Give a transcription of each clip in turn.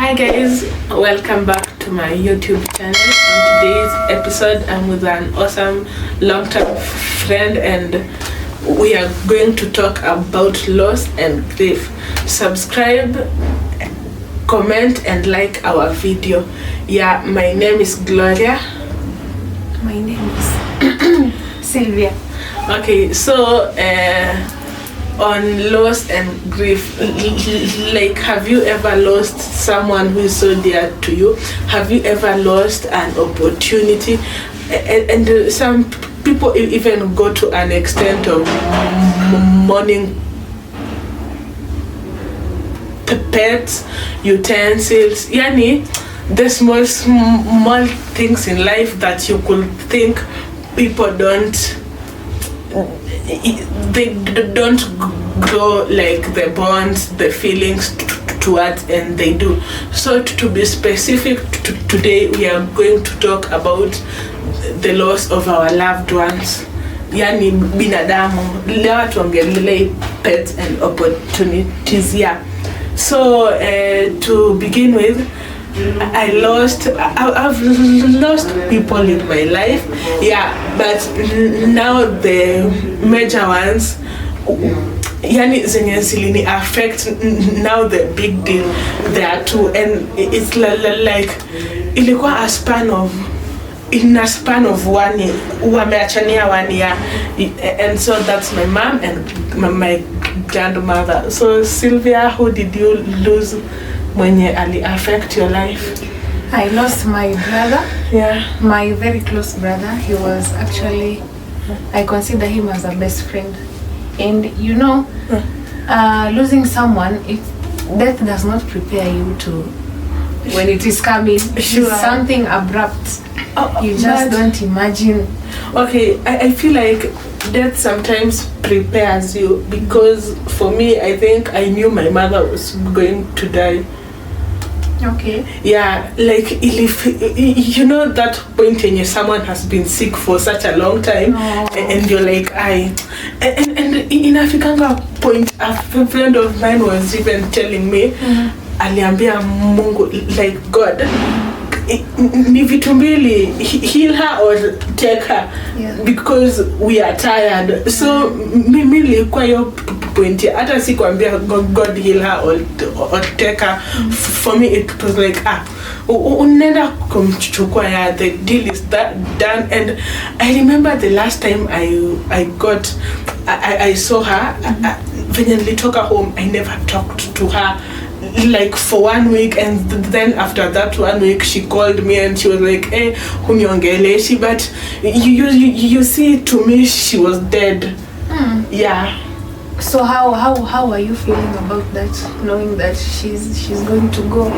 Hi guys, welcome back to my YouTube channel. On today's episode, I'm with an awesome long-term friend and we are going to talk about loss and grief. Subscribe, comment and like our video. Yeah, my name is Gloria. My name is Sylvia. Okay, so on loss and grief, like, have you ever lost someone who is so dear to you? Have you ever lost an opportunity? And some people even go to an extent of mourning pets, utensils, yani the small things in life that you could think people don't grow like the bonds, the feelings towards, and they do. So to be specific, today we are going to talk about the loss of our loved ones, yani binadamu. Leo tuongelee pets and opportunities. Yeah. So to begin with, I've lost people in my life, yeah, but now the major ones, yani zenye zilini affect now, the big deal there too, and it's like ilikuwa in a span of 1 year, wameachania 1 year, and so that's my mom and my grandmother. So Sylvia, who did you lose mwenye ali affect your life? I lost my brother. Yeah. My very close brother. He was actually, I consider him as a best friend. And you know, losing someone, death does not prepare you to, when it is coming. Sure. It's something abrupt. You just But don't imagine. Okay, I feel like death sometimes prepares you, because for me, I think I knew my mother was going to die. Okay. Yeah, like if you know that point when someone has been sick for such a long time, and you're like, and in African point, a friend of mine was even telling me, aliambia Mungu, like, God, ni vitu mbili, heal her or take her, yeah, because we are tired. So mimi nilikuwa hiyo point, hata si kuambia God heal her or take her. For me it was like, unaenda kumchukua, ya the deal is that done. And I remember the last time I saw her, venye nilitoka home, I never talked to her like for 1 week, and then after that 1 week she called me and she was like, hey, huniongeleshi, but you see, to me she was dead. Yeah. So how are you feeling about that, knowing that she's going to go?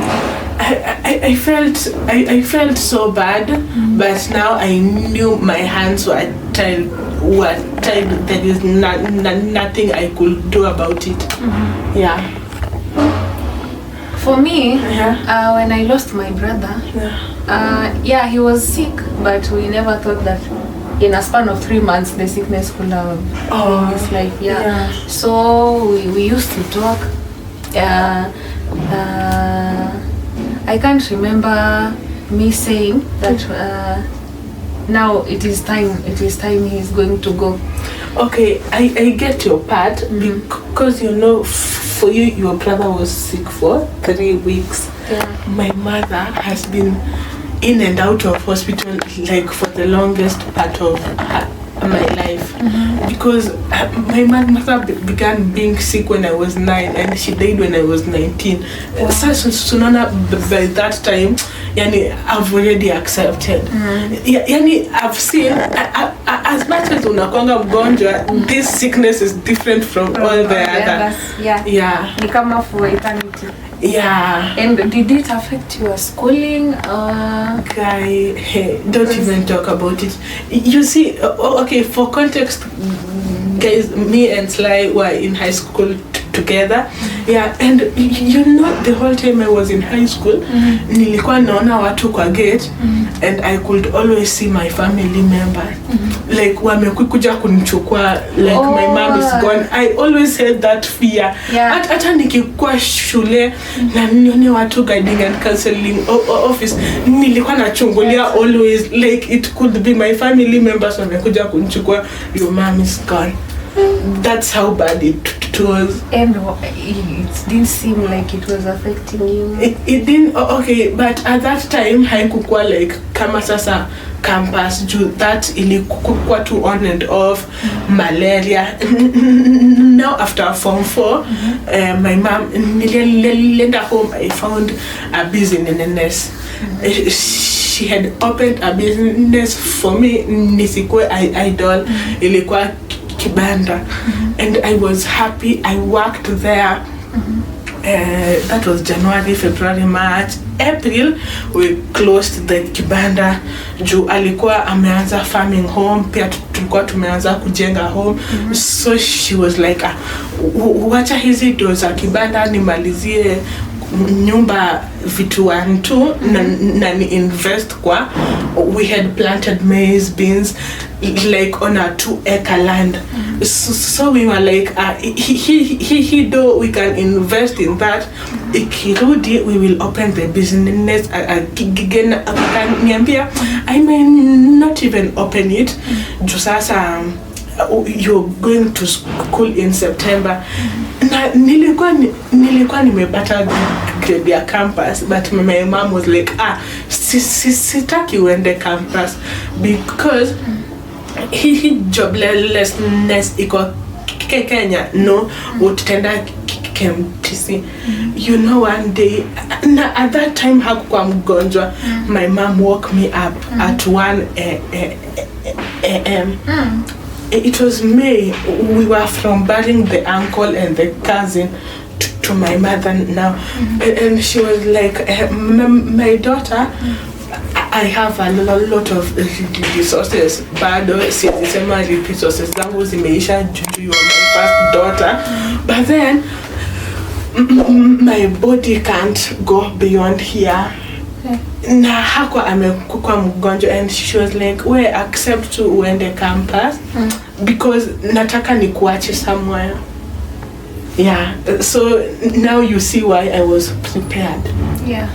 I felt so bad, but now I knew my hands were tied. There is nothing I could do about it. Yeah. For me, yeah, when I lost my brother, yeah, he was sick, but we never thought that in a span of 3 months the sickness could have in his life. Yeah. So we used to talk. I can't remember me saying that now it is time he's going to go. Okay, I get your part, because you know, for you, your brother was sick for 3 weeks. Yeah. My mother has been in and out of hospital like for the longest part of my life, because my mother began being sick when I was 9 and she died when I was 19. So by that time, yani, I've already accepted. Yani, I've seen, as much as unakwanga mgonjwa, this sickness is different from all the other. Yeah. Ni kama for eternity. Yeah. And did it affect your schooling? Guy, hey, don't even talk about it. You see, okay, for context, guys, me and Sly were in high school together. Yeah, and the whole time I was in high school, nilikuwa naona watu kwa gate, and I could always see my family members. Like wamekuja kunichukua, like my mom is gone. I always had that fear. Hata nikikuwa shule na nione watu guiding and counseling office, nilikuwa nachungulia always, like it could be my family members wamekuja kunichukua, your mom is gone. That's how bad it was. And it didn't seem like it was affecting you. It didn't. Okay, but at that time haikukuwa like kama sasa campus that ilikuwa to on and off malaria. Now after Form 4, my mom nilienda home, I found a business. She had opened a business for me, nisikuwe idol, ilikuwa kibanda, and I was happy. I worked there. That was January, February, March, April. We closed the kibanda. Juu alikuwa ameanza farming home, pia tulikuwa tumeanza kujenga home. So she was like, wacha hizi do za kibanda nimalizie nyumba vitu 1 2 na ni invest kwa. We had planted maize, beans, like on a 2-acre land. So we were like, he do we can invest in that. Ikirudi we will open the business again. Niambia, I may not even open it. Jusasa, you're going to school in September. Na nilikuwa nimepata grade ya campus, but my mom was like, sitaki uende campus because he joblessness iko Kenya, no, utenda KMTC. You know, one day, at that time hakukuwa mgonjwa, my mom woke me up at 1 a.m. It was May. We were from burying the uncle and the cousin to my mother now. And she was like, my daughter, I have a lot of resources, bado sisema resources zangu zimeisha juu you are my first daughter, but then my body can't go beyond here. Na hakuwa amekuwa mgonjwa, and she was like, we accept to uende campus because nataka nikuache somewhere. Yeah, so now you see why I was prepared. Yeah.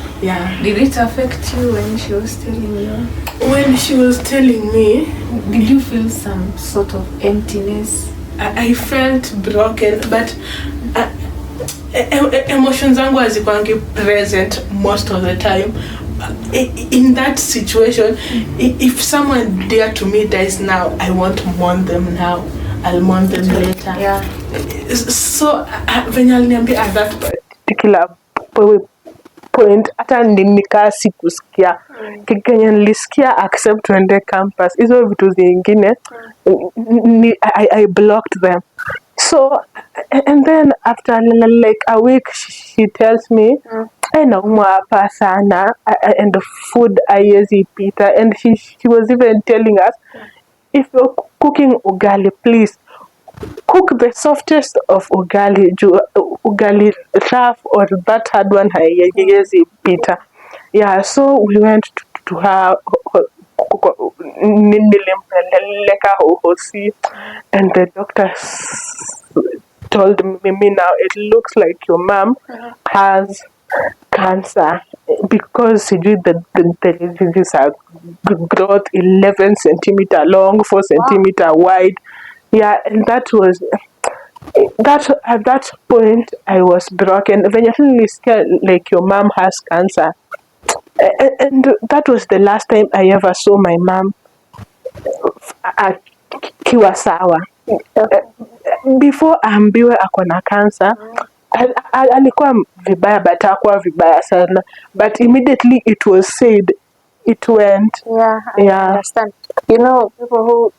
Did it affect you when she was telling you? When she was telling me, did you feel some sort of emptiness? I felt broken, but emotions zangu hazikuwangi present most of the time. In that situation, if someone dear to me dies now, I won't mourn them now. I'll mourn them later. Yeah. So when aliniambia at that particular point, hata nikaa sikusikia. Kenye nilisikia accept to ende campus. Hizo vitu zingine I blocked them. So and then after like a week she tells me naumwa hapa sana and the food haiwezi pita, and she was even telling us, if you're cooking ugali, please cook the softest of ugali. Ugali rough or that hard one haiwezi pita. Yeah, so we went to her, nilimpeleka hosi, and the doctor told me, now it looks like your mom has cancer because the is a growth 11 centimeter long, 4 centimeter wide. Yeah, and that was that. At that point I was broken. When you scared like your mom has cancer, and that was the last time I ever saw my mom akiwa sawa. Before ambiwe akona cancer, alikuwa vibaya, but hakuwa vibaya sana, but immediately it was said, it went. I understand. You know, people who,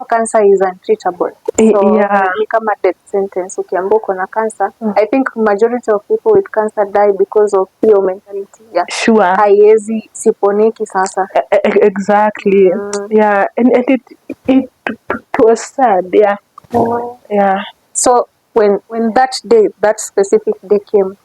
cancer is untreatable. So, kama death sentence. Ukiambiwa uko na cancer, I think majority of people with cancer die because of your mentality. Yeah. Sure. Haiwezi siponeki sasa. Exactly. Yeah, and it was sad. Yeah. Yeah. So when that specific day came,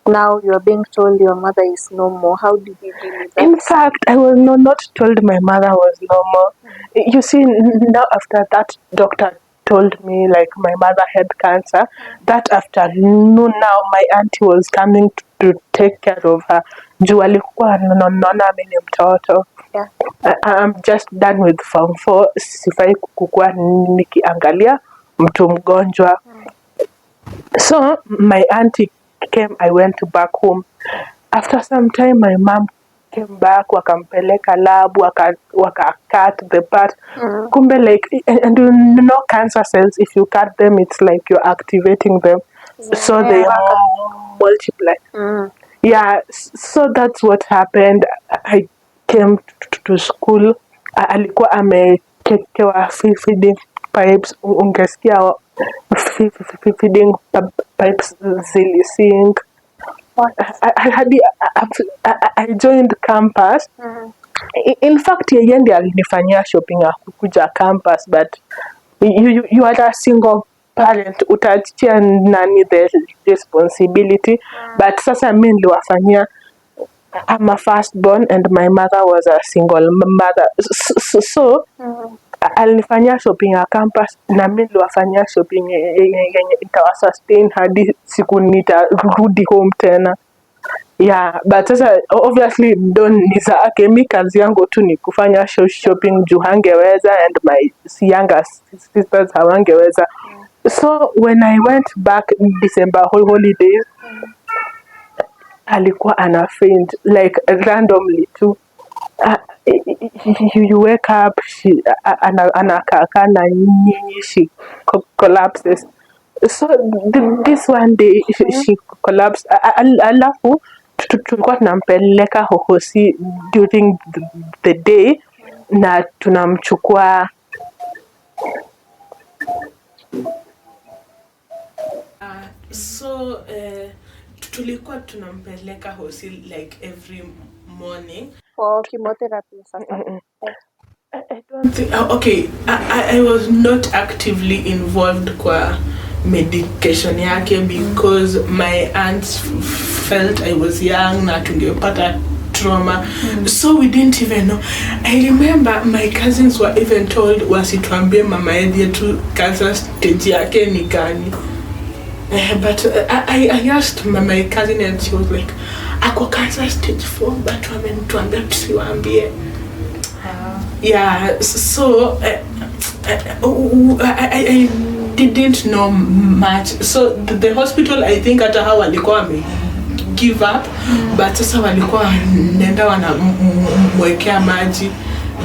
now you're being told your mother is no more. How did you deal with that? In fact, I was not told my mother was no more. You see, now after that doctor told me like my mother had cancer, that afternoon now my auntie was coming to take care of her. Juu alikuwa anaona mimi ni mtoto. Yeah. I'm just done with form 4. Sifai kukua nikiangalia mtu mgonjwa. So my auntie came, I went back home. After some time my mom came back, wakampeleka lab, waka cut the part. Kumbe like, and you know cancer cells, if you cut them, it's like you're activating them. So they multiply. Yeah, so that's what happened. I came to school. Alikuwa amekekewa feeding pipes, ungesikia feeding pipes zilisink. I joined campus. In fact, yeye ndiye alinifanyia shopping ya kukuja campus, but you are a single parent, utachia nani the responsibility. But sasa mimi niliwafanyia. I'm a firstborn and my mother was a single mother. So alinifanyia shopping ya campus na mimi niliwafanyia shopping yenye itawasustain hadi siku nitarudi home tena. Yeah, but sasa obviously ni zake. Mi kazi yangu tu ni kufanya shopping juu hangeweza and my younger sisters hawangeweza. So when I went back in December holidays, alikuwa ana faint like randomly too. You wake up, she anakaa na nyinyi, she collapses. So this one day she collapsed. Alafu tulikuwa tunampeleka hohosi during the day na tunamchukua. So tulikuwa tunampeleka hosi like every morning for chemotherapy. I don't think, okay, I was not actively involved kwa medication yake because my aunts felt I was young na tungepata trauma. So we didn't even know. I remember my cousins were even told wasituambie mama yetu cancer stage yake ni gani. But I asked my cousin and she was like, ako cancer stage 4 but wamenituambia tusiwaambie. Yeah, so I didn't know much. So the hospital, I think hata hawa walikuwa wame give up, but sasa walikuwa nenda wanamwekea maji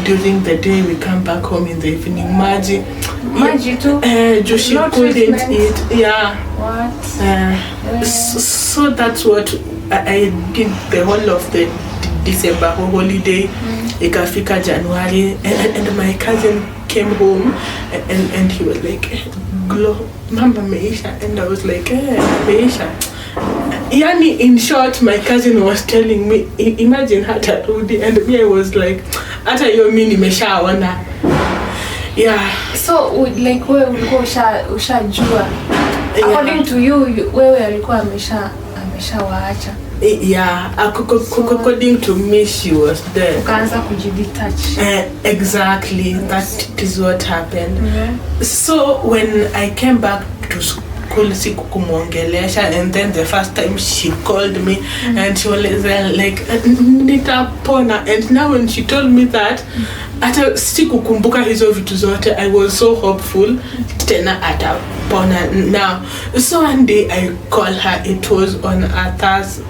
during the day. We come back home in the evening, maji too. She couldn't eat. Yeah. What? So that's what I did the whole of the December holiday. Ikafika January and my cousin came home and he was like, Glo, mama meisha. And I was like, meisha. Yani, in short, my cousin was telling me, imagine hata rudi, and me I was like, hata yo mimi nimeshaona. Yeah. So like wewe ulikuwa ushajua. According to you, wewe alikuwa ameshawaacha. Yeah, according to me, she was dead. Ukaanza kujidetach. Exactly, that is what happened. So when I came back to school, sikumuongelesha, and then the first time she called me and she was like, nitapona. And now when she told me that, hata sikukumbuka hizo vitu zote. I was so hopeful tena atapona now. So one day I called her. It was on a Thursday.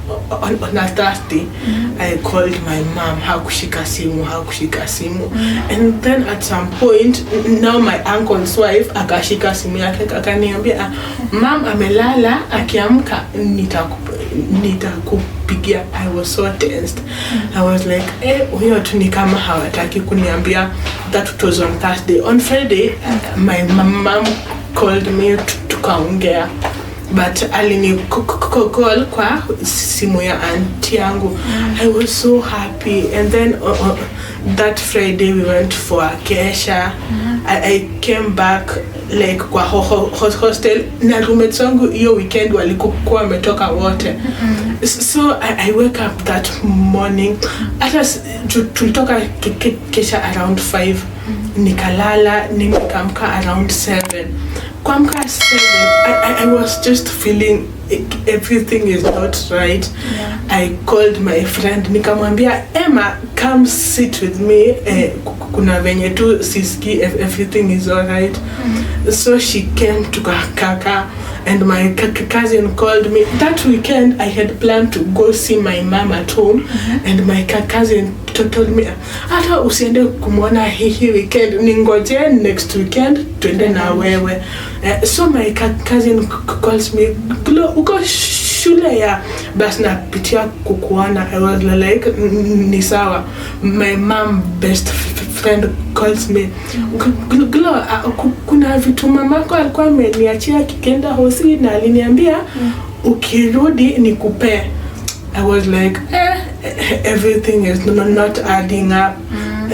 I called my mom. Hakushika simu. And then at some point, now my uncle's wife akashika simu yake akaniambia, mom amelala, akiamka nitakupigia. I was so tensed. I was like, huyo tu ni kama hawataki kuniambia. That was on Thursday. On Friday, my mom called me tukaongea. but alini call kwa simu ya auntie yangu. I was so happy. And then that Friday we went for a kesha. I came back like kwa hostel na roommates wangu hiyo weekend walikuwa wametoka wote. So I wake up that morning, hata tulitoka kesha around 5, nikalala, nikamka around 7. Kuamka 7, I was just feeling everything is not right. I called my friend, nikamwambia, Emma, come sit with me, kuna venye tu siski, everything is alright. So she came to kaka, and my cousin called me. That weekend I had planned to go see my mom at home, and my cousin told me, hata usiende kumwona hii weekend, ningoje next weekend tuende na wewe. So my cousin calls me, uko shule ya bas napitia kukuona. I was like, ni sawa. My mom best friend calls me, kuna vitu mamako alikuwa ameniachia kikenda hosi na aliniambia ukirudi nikupe. I was like, everything is not adding up.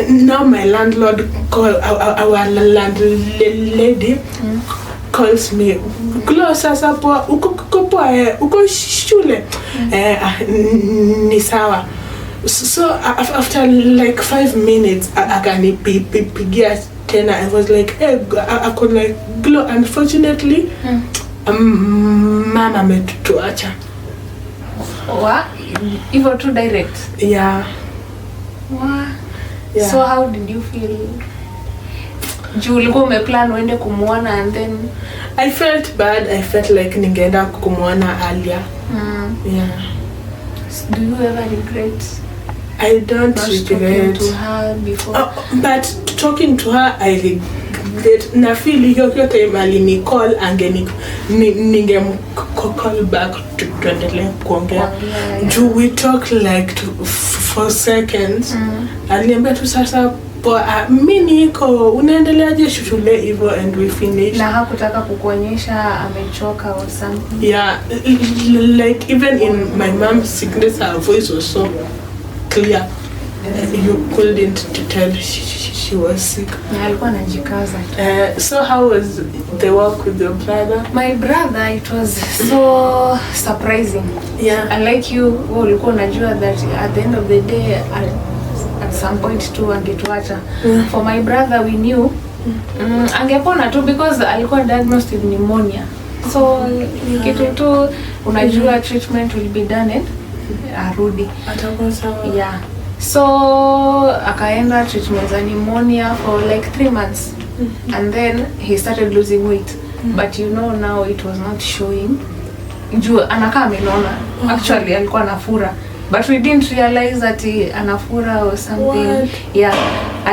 Now my landlord our landlady calls me, Glo, sasa poa, uko shule? Ni sawa. So after like 5 minutes akanipigia tena. I was like, I could like, Glo, unfortunately mama ametuacha. What? Even too direct? Yeah. What? Yeah. So how did you feel? Juu ulikuwa umeplan uende kumuona and then I felt bad. I felt like ningeenda kumuona earlier. Yeah. Do you ever regret? I don't Talking regret. to her before. But talking to her, I regret. Na feel hiyo time alini call ninge call back tuendelee kuongea. Juu we talk like 4 seconds. Aliniambia tu sasa mimi niko unaendeleaje shule hivyo, and we finish. Na hakutaka kukuonyesha amechoka or something? Yeah, like even in my mom's sickness her voice was so clear. You couldn't tell she was sick. Na alikuwa anajikaza. So how was the work with your brother? My brother, it was so surprising. Yeah. Unlike you, ulikuwa unajua that at the end of the day at some point tu angetuacha. For my brother we knew angepona tu because alikuwa diagnosed with pneumonia. So kitu tu unajua treatment will be done and arudi. Atakuwa sawa. Yeah. So akaenda treatment za pneumonia for like 3 months. And then he started losing weight. But you know now it was not showing. Juu anakaa amenona. Actually alikuwa anafura. But we didn't realize that anafura or something. What? Yeah.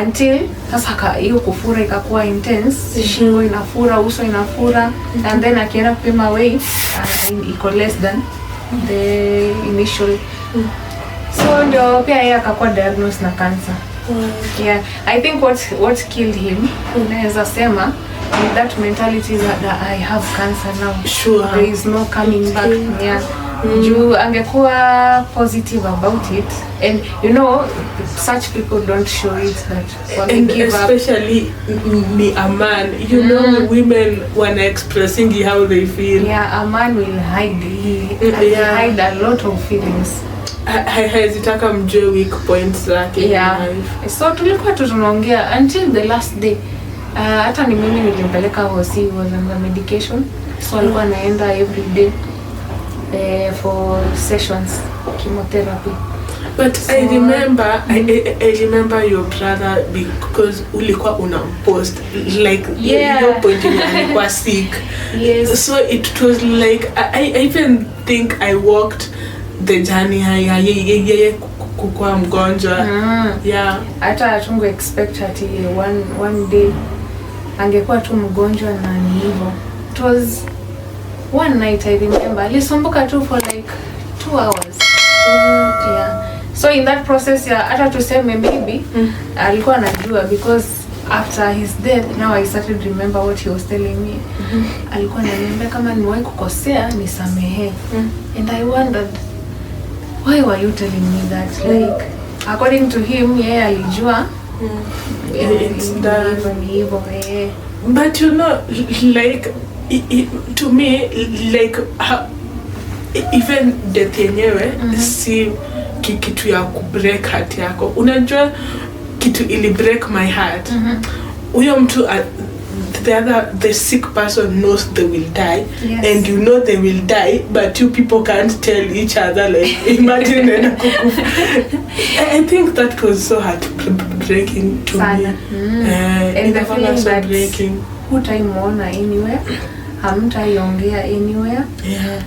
Until sasa hiyo kufura ikakuwa intense. Shingo inafura, uso inafura. And then akienda kupima weight iko less than the initial. So ndio pia yeye akakuwa diagnosed na cancer. Yeah, I think what killed him, unaweza sema, with that mentality that I have cancer now. Sure. There is no coming back. Yeah. Juu angekuwa positive about it, and you know such people don't show it that and give especially me a man, you know, women wanna expressing how they feel. Yeah, a man will hide. He hide a lot of feelings. Hazitaka mjue weak points zake. Yeah. So tulikuwa tunaongea until the last day. Hata ni mimi nilimpeleka hosi, was on the medication. So alikuwa anaenda every day for sessions, chemotherapy. But so, I remember your brother because ulikuwa unampost like your point alikuwa sick. Yes. So it was like I even think I walked the journey yeye kukua mgonjwa. Yeah. Hata hatungu expect ati one day angekuwa tu mgonjwa na ni hivyo. It was one night I remember. Alisumbuka tu for like 2 hours. Yeah. So in that process ya hata tuseme maybe alikuwa anajua because after his death, now I started to remember what he was telling me. Alikuwa ananiambia kama nimewahi kukosea nisamehe. And I wondered, why were you telling me that? Like, according to him, yeye alijua it's done. Hivyo. But you know, like, to me, like, even death yenyewe si kitu ya kubreak heart yako. Unajua kitu ili break my heart. Huyo mtu the sick person knows they will die. Yes. And you know they will die, but you people can't tell each other, like, imagine. I think that was so heartbreaking to me. And the feeling so that breaking. hutaimwona anywhere, hamtaiongea anywhere. Yeah.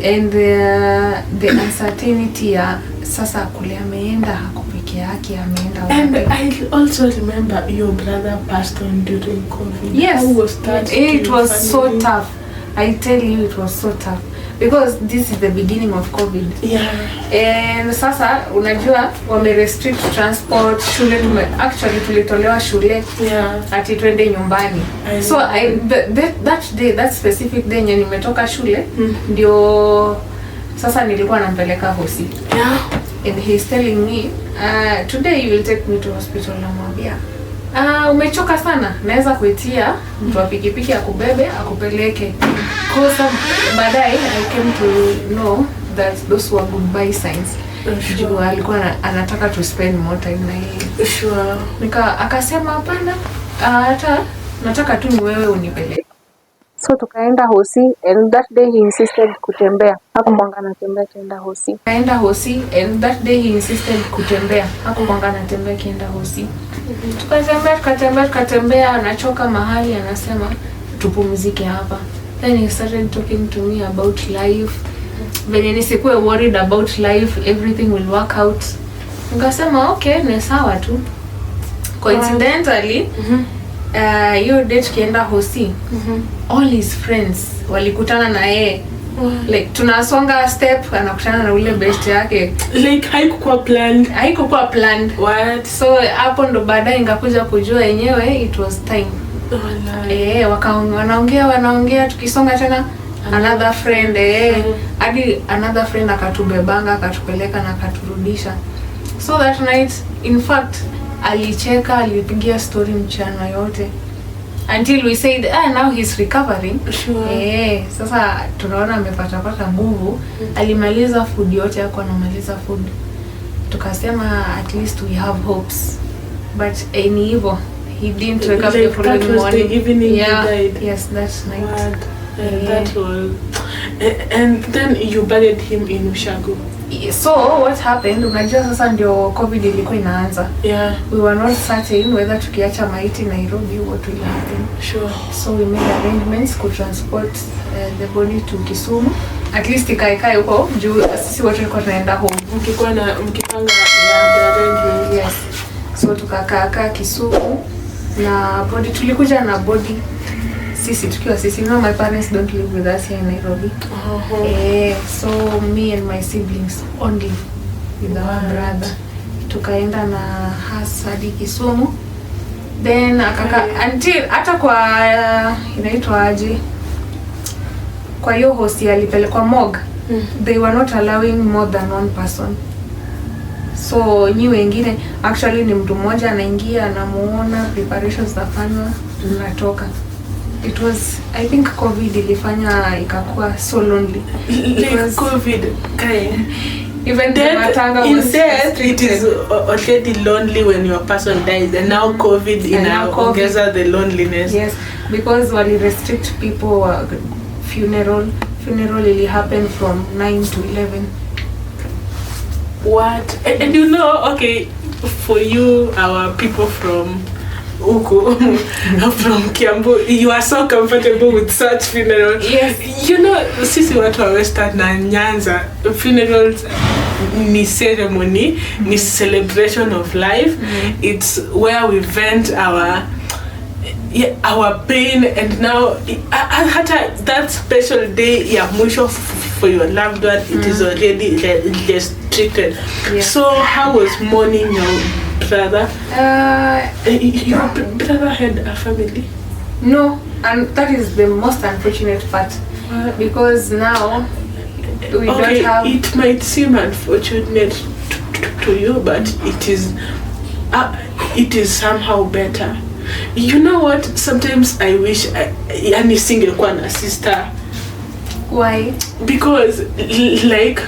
And the uncertainty ya sasa kule ameenda, hako peke yake, ameenda. And I also remember your brother passed on during COVID. Yes. How was that? It was so tough. I tell you, it was so tough. Because this is the beginning of COVID. Yeah. And sasa unajua wame restrict transport, shule actually tulitolewa shule. Yeah. Ati twende nyumbani. So that specific day yenye nimetoka shule ndio sasa nilikuwa nampeleka hosi. Yeah. And he's telling me, today you will take me to hospital. Namwambia, umechoka sana, naweza kuitia mtu wa pikipiki akubebe akupeleke. Kosa baadaye I came to know that those were goodbye signs. Juu alikuwa anataka to spend more time na yeye. Sure. Akasema hapana, hata nataka tu ni wewe unipeleke. So tukaenda hosi, and that day he insisted kutembea. Hakukwanga anatembea kienda hosi. Kaenda hosi, and that day he insisted kutembea. Hakukwanga anatembea kienda hosi. Tukatembea, anachoka mahali, anasema tupumzike hapa. Then he started talking to me about life. Venye nisikuwe worried about life, everything will work out. Nikasema okay, ni sawa tu. Coincidentally, hiyo date kienda hosi, all his friends walikutana na yeye. Like tunasonga step, anakutana na ule best yake. Like haikuwa planned. What? So hapo ndo baadaye ngakuja kujua yenyewe it was time. Wanaongea tukisonga tena another friend hadi another friend akatubebanga, akatupeleka na akaturudisha. So that night, in fact, alicheka, alipigia story mchana yote until we said now he's recovering. Sure. Sasa tunaona amepata nguvu. Alimaliza food yote yako, anamaliza food. Tukasema at least we have hopes. But any evil, he didn't wake up the following morning. The evening he died. Yes, that night. That was, and then you buried him in Ushago. So what happened, unajua sasa ndio COVID ilikuwa inaanza. Yeah. We were not certain whether tukiacha maiti Nairobi what will happen. Sure. So we made arrangements to transport the body to Kisumu. At least ikae huko juu sisi wote tulikuwa tunaenda home. Mkipanga the arrangement. Yes. So tukakaa Kisumu na body, tulikuja na body tukiwa sisi. You know, my parents don't live with us here in Nairobi. So me and my siblings only with our brother. Tukaenda na hadi Kisumu. Then until hata kwa inaitwa aje, kwa hiyo hosi alipelekwa morgue. They were not allowing more than one person. So nyi wengine actually ni mtu mmoja anaingia, anamuona, preparations zafanywa, tunatoka. It was, I think COVID ilifanya ikakuwa so lonely. Like COVID, even the matanga was death, it is already lonely when your person dies, and now COVID inaongeza the loneliness. Yes, because wali restrict people. Funeral will happen from 9 to 11. What? And you know, okay, for you, our people from Uku, from Kiambu, you are so comfortable with such funerals. Yes. You know, sisi watu wa Western na Nyanza, funerals ni ceremony, ni celebration of life. It's where we vent our pain, and now hata that special day ya mwisho for your loved one, it is already restricted. Yeah. So how was mourning your brother? Your brother had a family? No, and that is the most unfortunate part. Because now we don't have... It might seem unfortunate to you, but it is somehow better. You know what? Sometimes I wish yani singekuwa na sister. Why? Because like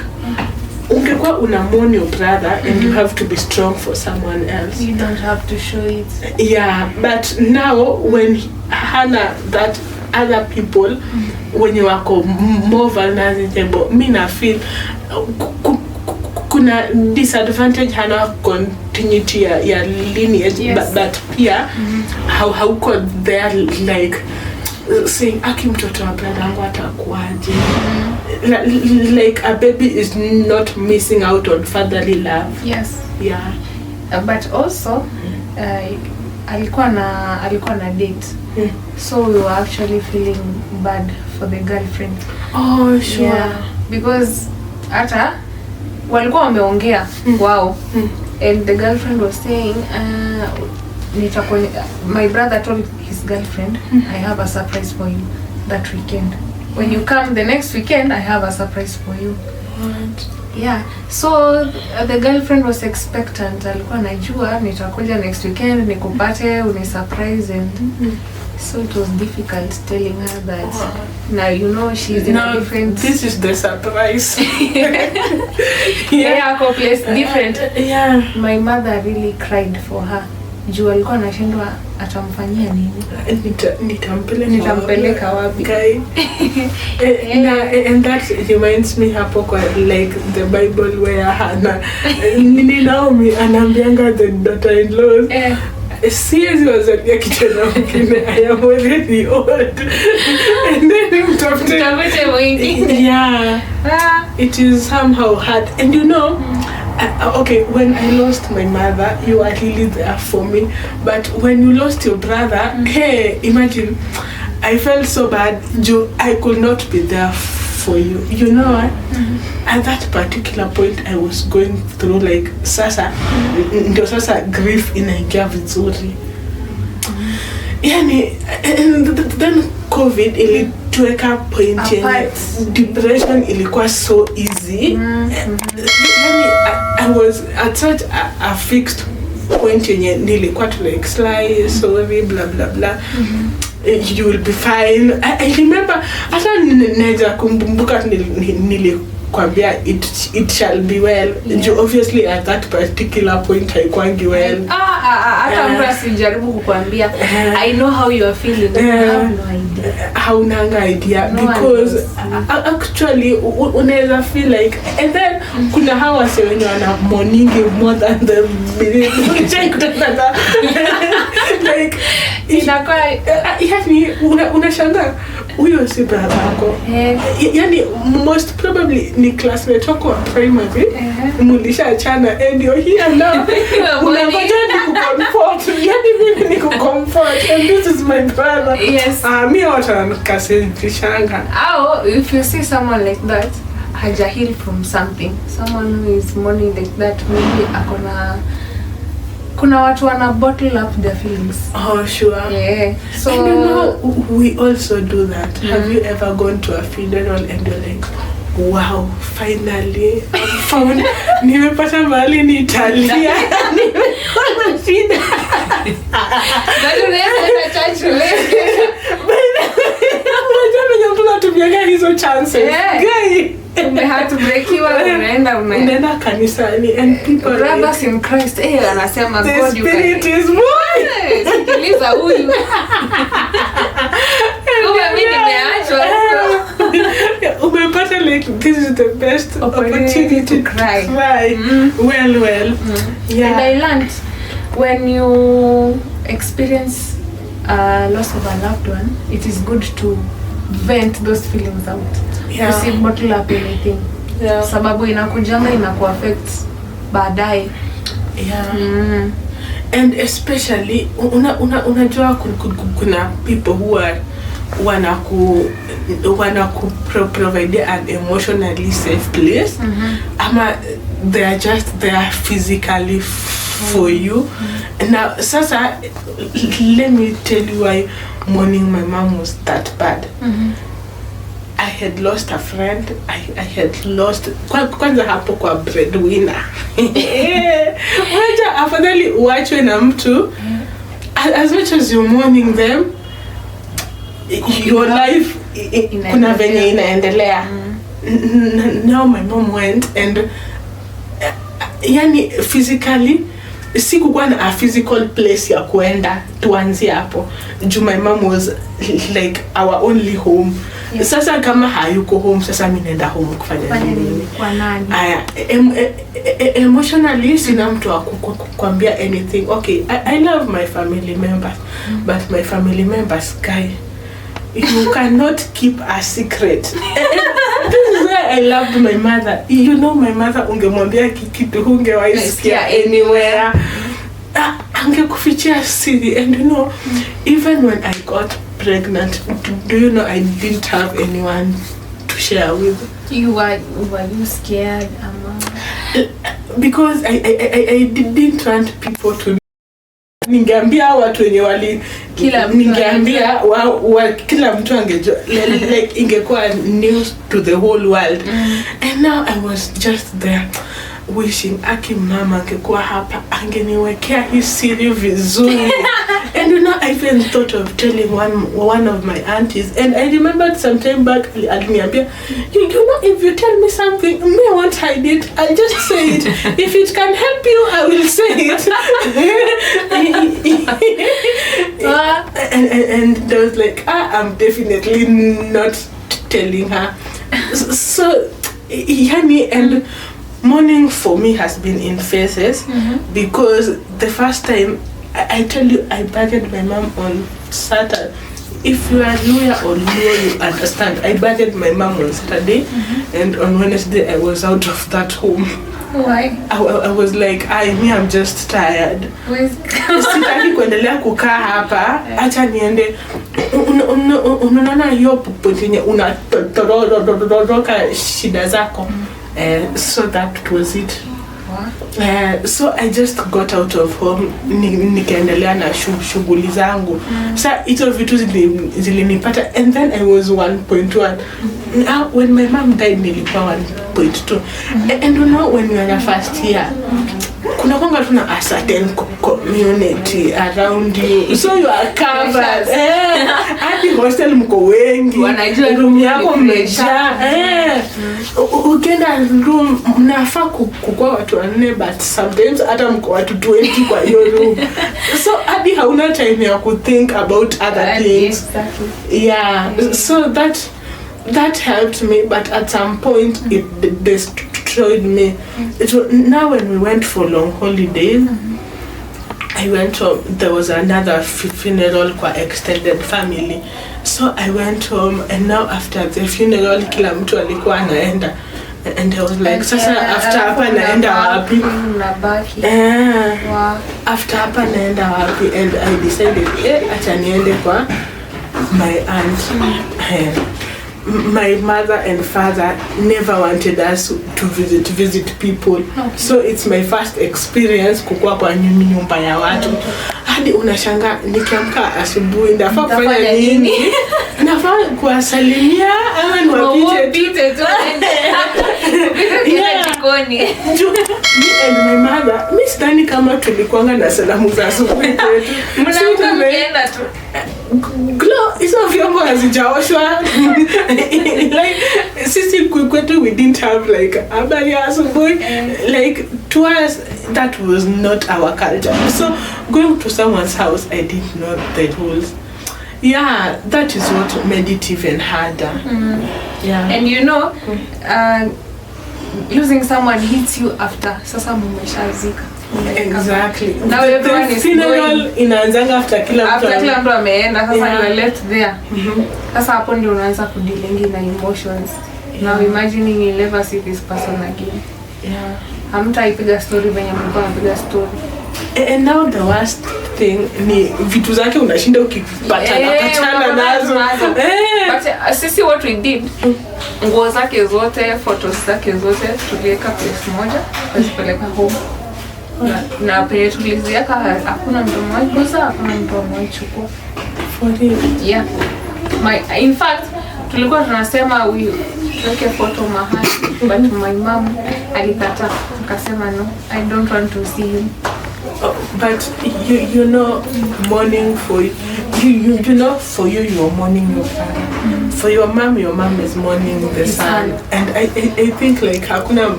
ungekuwa unamwona your brother and you have to be strong for someone else. You don't have to show it. Yeah, but now when hana that other people when you wako more vulnerable, me na feel kuna disadvantage hana continuity ya lineage. Yes. But pia hauko there like saying aki mtoto wa brother wangu atakuaje. Like a baby is not missing out on fatherly love. Yes. Yeah. But also alikuwa na date. So we were actually feeling bad for the girlfriend. Oh, sure. Yeah, because hata walikuwa wameongea wow. And the girlfriend was saying my brother told his girlfriend, I have a surprise for you that weekend. When you come the next weekend, I have a surprise for you. What? Yeah, so the girlfriend was expectant. Alikuwa najua nitakuja next weekend nikupate unisurprise and so it was difficult telling her that now you know she's in a different... This is the surprise. Yeah, place different. Yeah. My mother really cried for her. Juu alikuwa anashindwa atamfanyia nini. Nitampeleka wapi. Okay. And that reminds me hapo kwa like the Bible where Hannah Naomi anambianga the daughter-in-laws. Seriously was a kitchen mwingine, I am already old. And then mtafute mwingine. Yeah. It is somehow hard. And you know, okay, when I lost my mother, you were really there for me. But when you lost your brother, hey, imagine, I felt so bad. I could not be there for you. You know what? At that particular point, I was going through like ndio sasa grief inaingia vizuri. Yani, and then COVID ilituweka point yenye depression ilikuwa so easy. I was at such a fixed point yenye nilikuwa to like sly, sorry, blah blah blah. You will be fine. I remember hata naweza kumbuka nilikwambia it shall be well. Yeah. Obviously at that particular point haikwangi well. Hata mtu asijaribu kukwambia I know how you are feeling. I have no idea. Hauna idea because actually unaweza feel like, and then kuna hawa wenye wana morning more than the like inakuwa yani unashangaa huyo si brother yako. Yani most probably ni classmate wako wa primary. Mulishachana and you're here now. Unangoja nikucomfort. Yani mimi nikucomfort and this is my brother. Yes. Mimi watanikasirishanga. Or if you see someone like that haja heal from something, someone who is mourning like that, maybe kuna watu wana bottle up their feelings. Oh, sure. Yeah. So and you know, we also do that. Have you ever gone to a funeral and you're like, wow, finally I found nimepata mahali ni Italia. Nimepata shida. But unaweza church unajua tumianga hizo chances. Guy. We had to break you up. Unaenda kanisani and people brothers in Christ. Anasema the God you spirit is one. Sikiliza huyu. Kumbe mimi nimeachwa. Umepata like this is the best opportunity to cry. Well. Yeah. And I learned when you experience loss of a loved one, it is good to vent those feelings out. Yeah. You see, bottle up anything. Yeah. Sababu inakujanga inakuaffect baadaye. Yeah. And especially unajua kuna people who are wanaku provide an emotionally safe place. Ama they are just there physically for you. Now sasa let me tell you why mourning my mom was that bad. I had lost a friend. I had lost kwanza hapo kwa breadwinner. Wacha afadhali uachwe na mtu. As much as you're mourning them, your life kuna venye inaendelea. Now my mom went and yani physically sikukuwa na a physical place ya kuenda tuanzie hapo. My mom was like our only home. Yeah. Sasa kama hayuko home, sasa mimi naenda home kufanya nini? Kwa nani? Emotionally sina mtu wa kukwambia anything. Okay, I love my family members, but my family members, guy, you cannot keep a secret. This is why I loved my mother. You know, my mother ungemwambia kitu hungewaisikia anywhere. Angekufichia siri. And you know, even when I got pregnant, do you know I didn't have anyone to share with? Were you scared, Because I didn't want people to. Ningeambia watu wenye wali ningeambia kila mtu angejua like ingekuwa news to the whole world. And now I was just there wishing aki mama angekuwa hapa angeniwekea hii siri vizuri. And you know, I even thought of telling one of my aunties, and I remembered some time back aliniambia, you know, if you tell me something, me won't hide it, I'll just say it. If it can help you, I will say it. And I was like, I'm definitely not telling her. So yani, and mourning for me has been in phases, because the first time I tell you, I buried my mom on Saturday. If you are Luya or Luo, you understand. I buried my mom on Saturday, and on Wednesday I was out of that home. Why? I was like, I'm just tired. Sitaki kuendelea kukaa hapa, acha niende. Unaona hiyo popote yenye unatoroka shida zako. So that was it. So I just got out of home, nikaendelea na shughuli zangu. Sa hizo vitu zilinipata, and then I was 1.1. Now when my mom died nilikuwa 1.2. And you know, when you are first year, kuna kwanga tuna a certain community around you, so you are covered. Hadi hostel mko wengi, room yako mmejaa. Ukienda room mnafaa kukua watu 4, but sometimes hata mko watu 20 kwa hiyo room. So hadi hauna time ya ku think about other things. Yeah, so that helped me, but at some point it destroyed me. Now when we went for long holidays, I went home. There was another funeral kwa extended family, so I went home, and now after the funeral kila mtu alikuwa anaenda, and I was like, sasa after hapa naenda wapi? After hapa naenda wapi? And I decided acha niende kwa my aunt. My mother and father never wanted us to visit people. Okay. So it's my first experience kukua kwa nyumba ya watu. Hadi unashanga nikiamka asubuhi ndafaa kufanya nini? Nafaa kuwasalimia ama niwapite tu. Jikoni. Me and my mother, mimi sidhani kama tulikuanga na salamu za asubuhi kwetu. Mnaenda tu. Glow, hizo vyombo hazijaoshwa. Like sisi kwetu we didn't have like habari ya asubuhi. Like to us that was not our culture. So going to someone's house, I didn't know the rules. Yeah, that is what made it even harder. Yeah. And you know, losing someone hits you after sasa mmeshazika. Exactly. Now everyone is funeral inaanzanga after kila mtu ameenda, sasa you are left there. Sasa hapo ndio unaanza kudealing na emotions. Now imagining you'll never see this person again. Yeah. Hamtaipiga story venye mlikuwa mnapiga story. And now the worst thing ni vitu zake unashinda ukipatana nazo. But sisi what we did, nguo zake zote, photos zake zote tuliweka place moja, tukazipeleka home. Na penye tuliziaka hakuna mtu mmoja, hakuna mtu mmoja chukua. For real? Yeah. In fact, tulikuwa tunasema tuweke photo mahali, but my mom alikataa. Akasema no, I don't want to see him. But you know, mourning for you know, for you are mourning your father. For your mom is mourning the son. And I think like hakuna,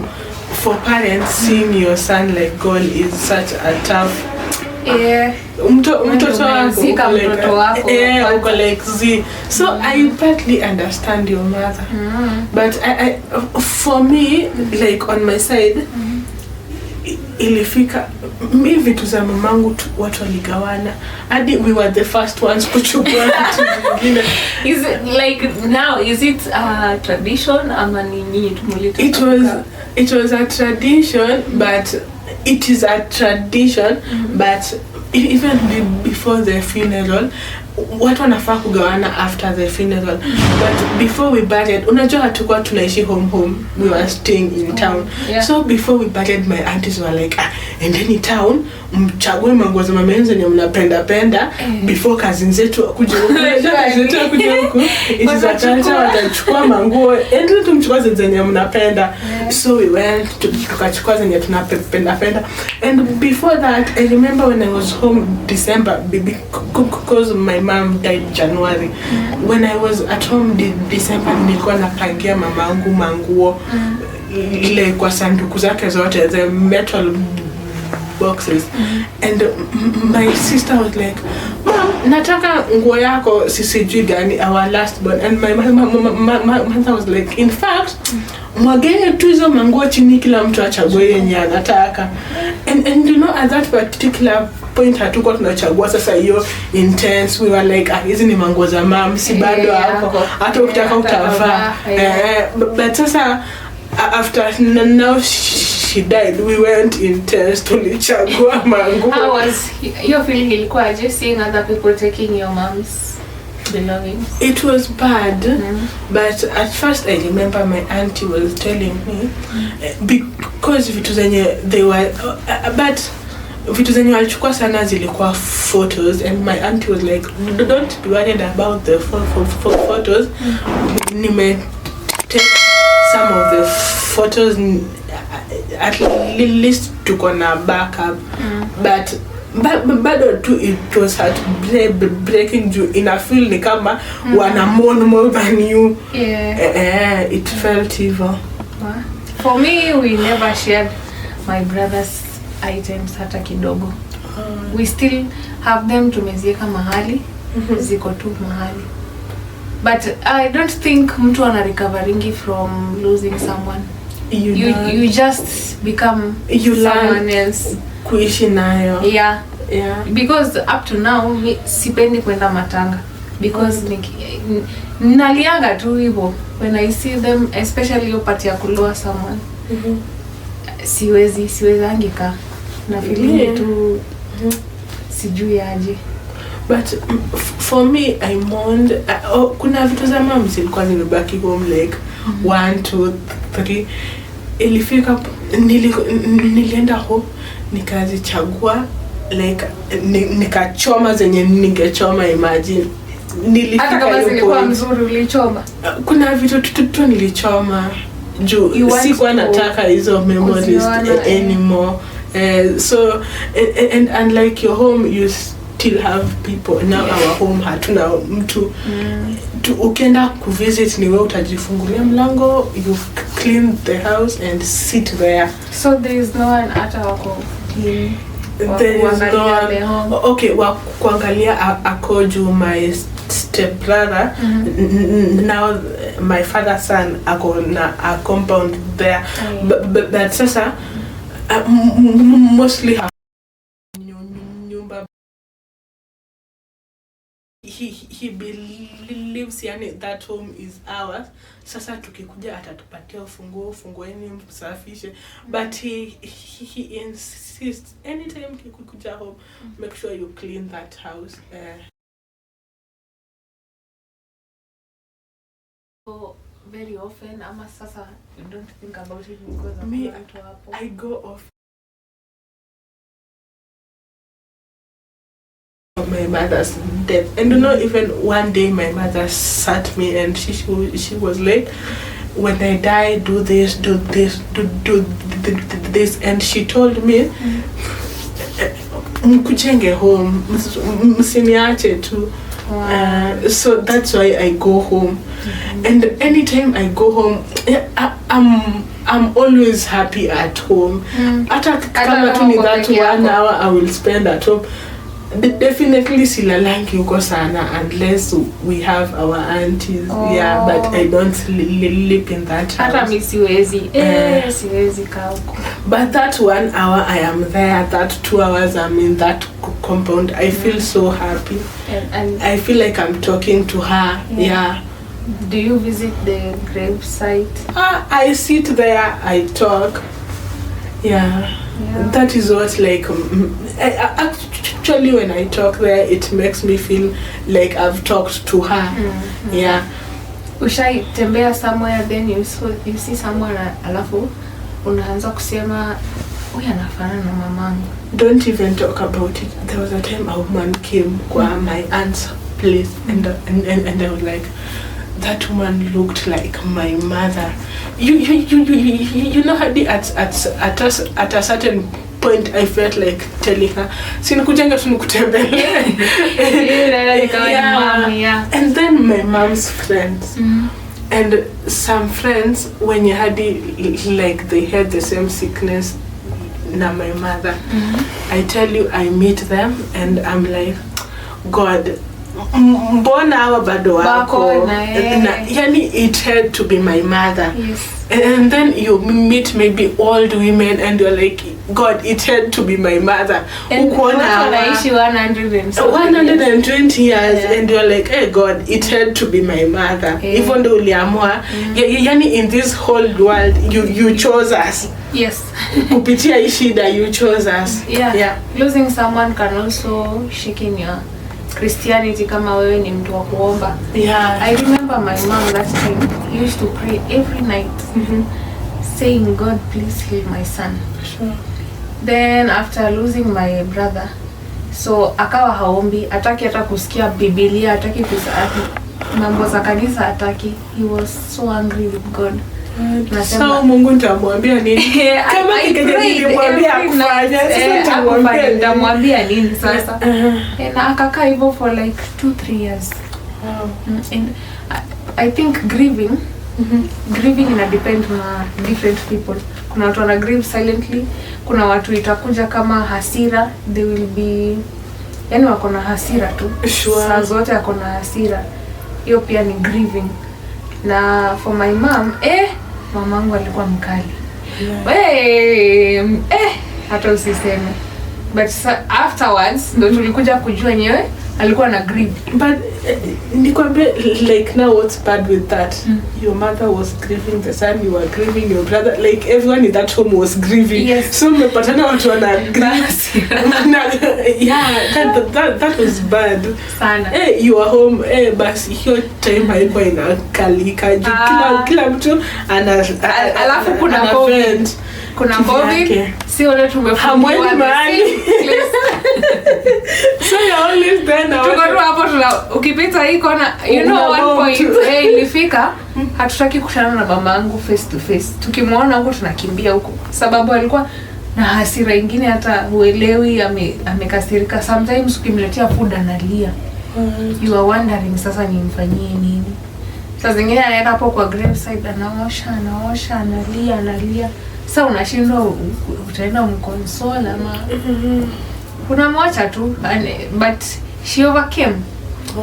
for parents, seeing your son like gone is such a tough. Yeah. Mtoto wako like Z. So I partly understand your mother. But I for me, like on my side, ilifika mi vitu za mamangu watu waligawana hadi we were the first ones kuchukua vitu vingine. Is it like now, is it a tradition ama nini tumulita? It was a tradition, but it is a tradition, but even before the funeral watu wanafaa kugawana after the funeral, but before we buried, unajua hatukuwa tunaishi home, we were staying in town. So before we buried, my aunties were like, endeni town mchague manguo za mama yenu zenye mnapenda before cousin zetu kuja huku. It is a culture, watachukua manguo ende tumchukua zenye mnapenda. So we went tukachukua zenye tunapenda. And before that, I remember when I was home December, because my mom died January. When I was at home December, nilikuwa napangia mamangu manguo ile kwa sanduku zake zote, the metal boxes. And my sister was like, Mom, nataka nguo yako sisijui gani, our last born. And my mother was like, in fact, mwageni tu hizo manguo chini, kila mtu achague yenye anataka. And you know, at that particular point hatukuwa tunachagua sasa hiyo intense. We were like, hizi ni manguo za mom, si bado hapo, hata ukitaka utavaa. But sasa after now she died, we went intense, tulichagua manguo. How was your feeling ilikuwa just seeing other people taking your mom's belongings? It was bad, but at first I remember my auntie was telling me, because vitu zenye they were, but vitu zenye walichukua sana zilikuwa photos, and my auntie was like, don't be worried about the photos. Nime take some of the photos, at least tuko na backup. But bado tu it was breaking juu ina feel ni kama wana more than you. It felt evil. For me, we never shared my brother's items hata kidogo. We still have them, tumezieka mahali, ziko tu mahali. But I don't think mtu ana recovering from losing someone. You just become someone else. Kuishi nayo. Yeah. Because up to now sipendi kwenda matanga because nalianga tu hivyo when I see them, especially your party ya kuloa someone. Siwezi angika na feeling tu sijui aje. But for me, I mourned. Kuna vitu za mama zilikuwa zimebaki home like 1, 2, 3. Ilifika nilienda home nikazichagua like nikachoma zenye ningechoma. Imagine nilifika hata kama zilikuwa mzuri ulichoma. Kuna vitu tu nilichoma juu sikuwa nataka hizo memories anymore. So and unlike your home, you still have people. Now our home hatuna mtu. Ukienda kuvisit ni wewe utajifungulia mlango, you clean the house and sit there. So there is no one at wako clean. There is no one. Okay, wa kuangalia akoju my step brother. Now my father's son ako na a compound there. But sasa mostly nyumba. He believes yani that home is ours. Sasa tukikuja atatupatia ufungueni msafishe. But he insists anytime kikuja home, make sure you clean that house. So very often ama sasa you don't think about it because me I go off my mother's death. And you know, even one day my mother sat me and she was like, when I die, do this, do this, do this. And she told me, mkujenge home, msiniache tu. So that's why I go home. And anytime I go home, I'm always happy at home. Hata kama tu ni that 1 hour I will spend at home. Definitely silalangi huko sana unless we have our aunties. Yeah, but I don't live in that house. Hata mi siwezi kaa huko. But that 1 hour I am there, that 2 hours I'm in that compound, I feel so happy. And I feel like I'm talking to her. Yeah. Do you visit the gravesite? I sit there, I talk. Yeah. That is what, like, actually when I talk there, it makes me feel like I've talked to her. Yeah. Ushai tembea somewhere, then you see someone, alafu unaanza kusema huyu anafanana na mamangu. Don't even talk about it. There was a time a woman came kwa my aunt's place and I was like, that woman looked like my mother. You know, Hadi, at a certain point I felt like telling her, sinikujanga tu nikutembele. Yeah. And then my mom's friends. And some friends, when you had like they had the same sickness na my mother, I tell you, I meet them and I'm like, God, mbona hawa bado wako yani it had to be my mother. Yes. And then you meet maybe old women and you're like, God, it had to be my mother. And wanaishi 120 years and you're like, hey God, it had to be my mother. Even though uliamua, yani in this whole world you chose us. Yes. Kupitia ishida, you chose us. Yeah. Losing someone can also shake in your Christianity kama wewe ni mtu wa kuomba. Yeah. I remember my mom that time used to pray every night, saying, God, please heal my son. Sure. Then after losing my brother, so akawa haombi, ataki hata kusikia Biblia, ataki mambo za kanisa, ataki. He was so angry with God. So Mungu nitamwambia nini? Kama nilimwambia kufanya, sasa nitamwambia nini sasa? Na akakaa hivyo for like 2-3 years. Wow. And I think grieving ina depend na different people. Kuna watu wana grieve silently, kuna watu itakuja kama hasira, they will be, yani wako na hasira tu. Sure. Saa zote wako na hasira. Hiyo pia ni grieving. Na for my mom, mamangu alikuwa mkali. Hata usiseme. But afterwards ndo tulikuja kujua nyewe alikuwa na grieve. But nikwambie, like, now what's bad with that? Your mother was grieving the son, you were grieving your brother, like everyone in that home was grieving. Yes. So mmepatana watu wana grieve. Yeah, that was bad. Sana. You are home, basi hiyo time haikuwa inakalika. Kila mtu alafu kuna COVID. Kuna COVID. Si wale tumefungiwa mahali. So you're always there now. Tuko hapo ukipita hii kona, you know one point ilifika hatutaki kushana na mamangu face to face. Tukimwona huko tunakimbia huko. Sababu alikuwa na hasira nyingine, hata huelewi amekasirika. Sometimes ukimletea food analia. You are wondering sasa nimfanyie nini. Sasa zingine anaenda hapo kwa graveside anaosha analia. Sasa unashindwa utaenda umconsole ama unamwacha tu, but she overcame.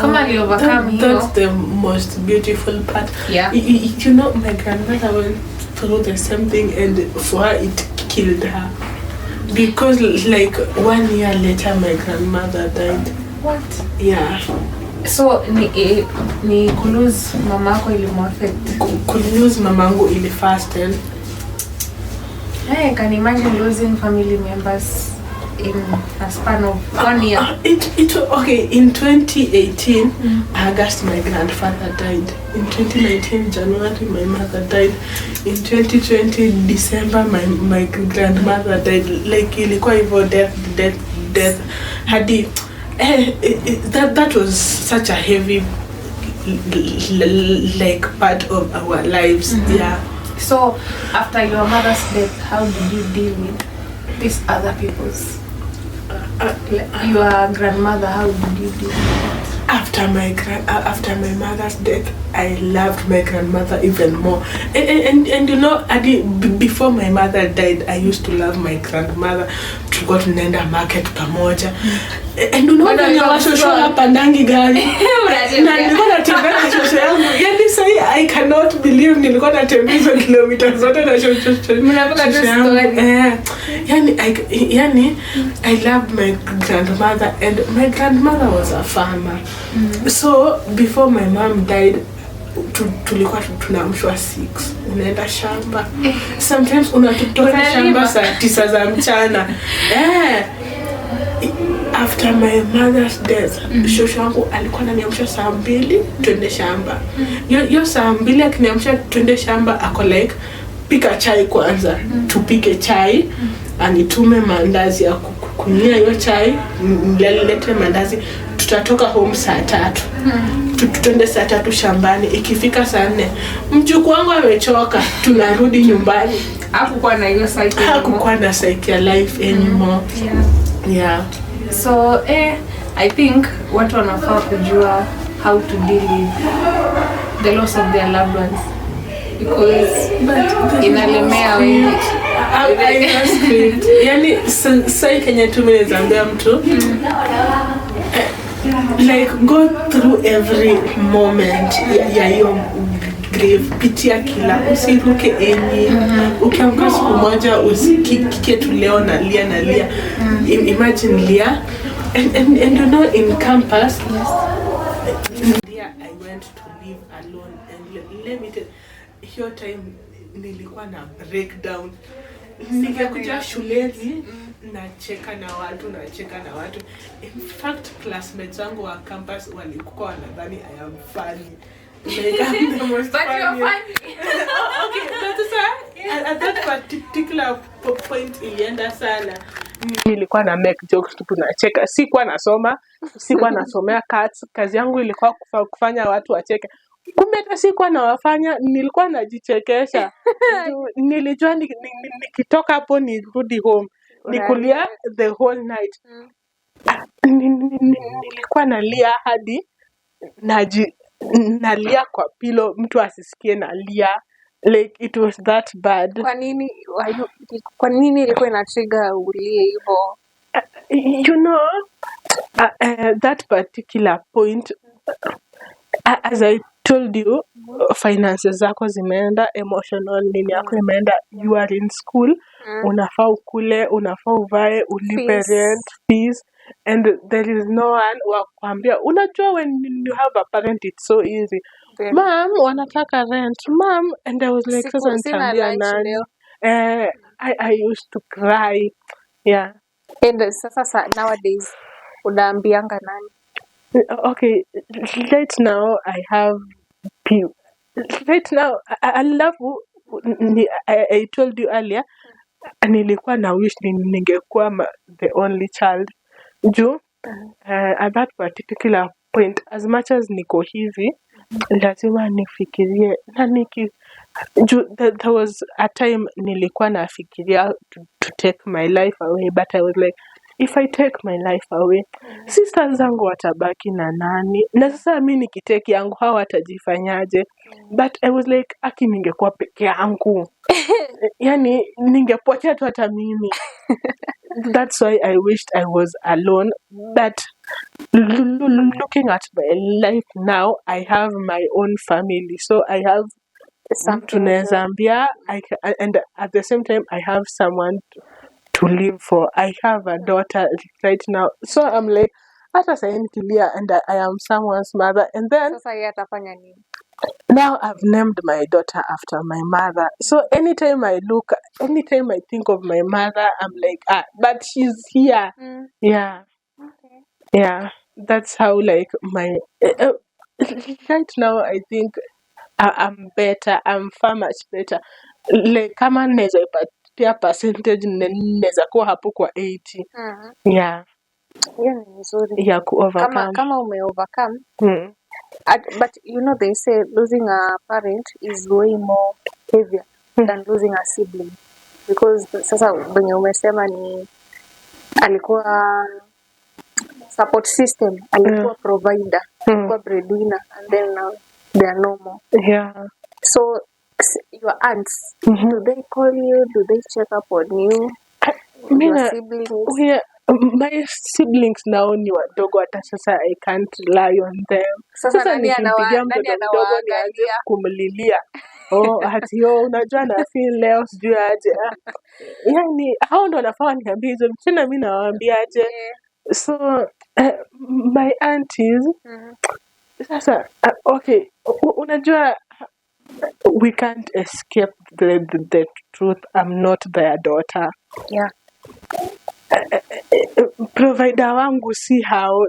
Kama ali overcome hiyo. That's the most beautiful part. Yeah. You know, my grandmother went through the same thing and for her it killed her. Because like 1 year later my grandmother died. What? Yeah. So ni kulose mamako ilimuaffect. Kulose mamangu ili fasten. I can imagine losing family members in a span of 1 year. Okay, in 2018, August, my grandfather died. In 2019, January, my mother died. In 2020, December, my grandmother died. Like, ilikuwa hivyo death. Hadi, That was such a heavy like part of our lives. Yeah. So after your mother's death, how did you deal with these other people's? Your grandmother, how did you deal with it? After my mother's death, I loved my grandmother even more. And you know, before my mother died, I used to love my grandmother. Tulikuwa tunaenda market pamoja. And unaona washosho hapa ndangi gari. Na nilikuwa natembea na shosho yangu. Yani sahi I cannot believe nilikuwa natembea kilomita zote na shosho. Mnapoka story. Yani I loved my grandmother, and my grandmother was a farmer. So before my mom died, tulikuwa tunaamshwa 6 unaenda shamba. Sometimes unatoka shamba saa 9 za mchana. After my mother's death, shosho wangu alikuwa ananiamsha saa 2 twende shamba. Yo saa 2 akiniamsha twende shamba, ako like pika chai kwanza. Tupike chai, anitume mandazi ya kukunyia hiyo chai, nilete mandazi. Tutatoka home saa 3. Tutende saa 3 shambani. Ikifika saa 4, mjukuu wangu amechoka, tunarudi nyumbani. Hakukuwa na hiyo cycle. Hakukuwa na cycle ya life anymore. Yeah. So I think watu wanafaa kujua how to deal with the loss of their loved ones, because inalemea wengi. Yani sai Kenya tu mimi naambia mtu like go through every moment ya hiyo grave, pitia kila, usiruke enyi. Ukiamka siku moja usikike tu leo nalia. Imagine lia. And you know, in campus, I went to live alone, and let me tell you, hiyo time nilikuwa na breakdown. Ningekuja shuleni nacheka na watu. In fact, classmates wangu wa campus walikuwa wanadhani I am funny. Like I'm the most but funny. You're funny. Okay, that's at that particular point ilienda sana. Nilikuwa na make jokes tu, tunacheka. Sikuwa nasomea cards. Kazi yangu ilikuwa kufanya watu wacheke. Kumbe hata sikuwa nawafanya, nilikuwa najichekesha. Nilijua nikitoka hapo nirudi home. Nikulia the whole night. Nilikuwa nalia hadi nalia kwa pillow, mtu asisikie nalia. Like it was that bad. Kwa nini ilikuwa ina trigger ulie hivyo? You know, that particular point, as I told you, finances zako zimeenda, emotional nini yako imeenda. You are in school, unafaa ukule, unafaa uvae, ulipe rent, fees, and there is no one wa kuambia. Unajua, when you have a parent, it's so easy. Mom, wanataka rent. Mom, and I was like, sasa nitaambia nani? I used to cry. Yeah. And sasa nowadays unaambianga nani? Okay, right now I have people. Right now, I love. I told you earlier, nilikuwa na wish ningekuwa the only child. Juu, at that particular point, as much as niko hivi, lazima nifikirie na there was a time nilikuwa nafikiria to take my life away, but I was like, if I take my life away, sisters zangu watabaki na nani? Na sasa mimi nikiteki yangu hao watajifanyaje? But I was like, aki ningekuwa peke yangu. Yani ningepotea tu hata mimi. That's why I wished I was alone. But looking at my life now, I have my own family. So I have tunaweza ambia, and at the same time I have someone to live for. I have a daughter right now. So I'm like, hata sasa nikilia and I am someone's mother. And then Sasa yeye atafanya nini? Now I've named my daughter after my mother. So anytime I think of my mother, I'm like, but she's here. Yeah. Okay. Yeah. That's how like my right now I think I'm better. I'm far much better. Like kama naweza ipatia percentage naweza kuwa hapo kwa 80. Yeah. Hiyo ni nzuri. ya ku-overcome. Kama ume-overcome. Mm. But you know they say losing a parent is way more heavier than losing a sibling. Because sasa venye umesema ni alikuwa support system, alikuwa provider, alikuwa breadwinner, and then now they are no more. Yeah. So your aunts, do they call you? Do they check up on you? Your siblings? My siblings nao ni wadogo, hata sasa I can't rely on them. Sasa nikimpigia mtoto mdogo nianze kumlilia. Ati unajua na feel leo sijui aje. Yani hao ndo wanafaa niambie hizo, tena mimi nawaambia aje. So my aunties sasa okay, unajua we can't escape the truth. I'm not their daughter. Yeah. Provider wangu si hao.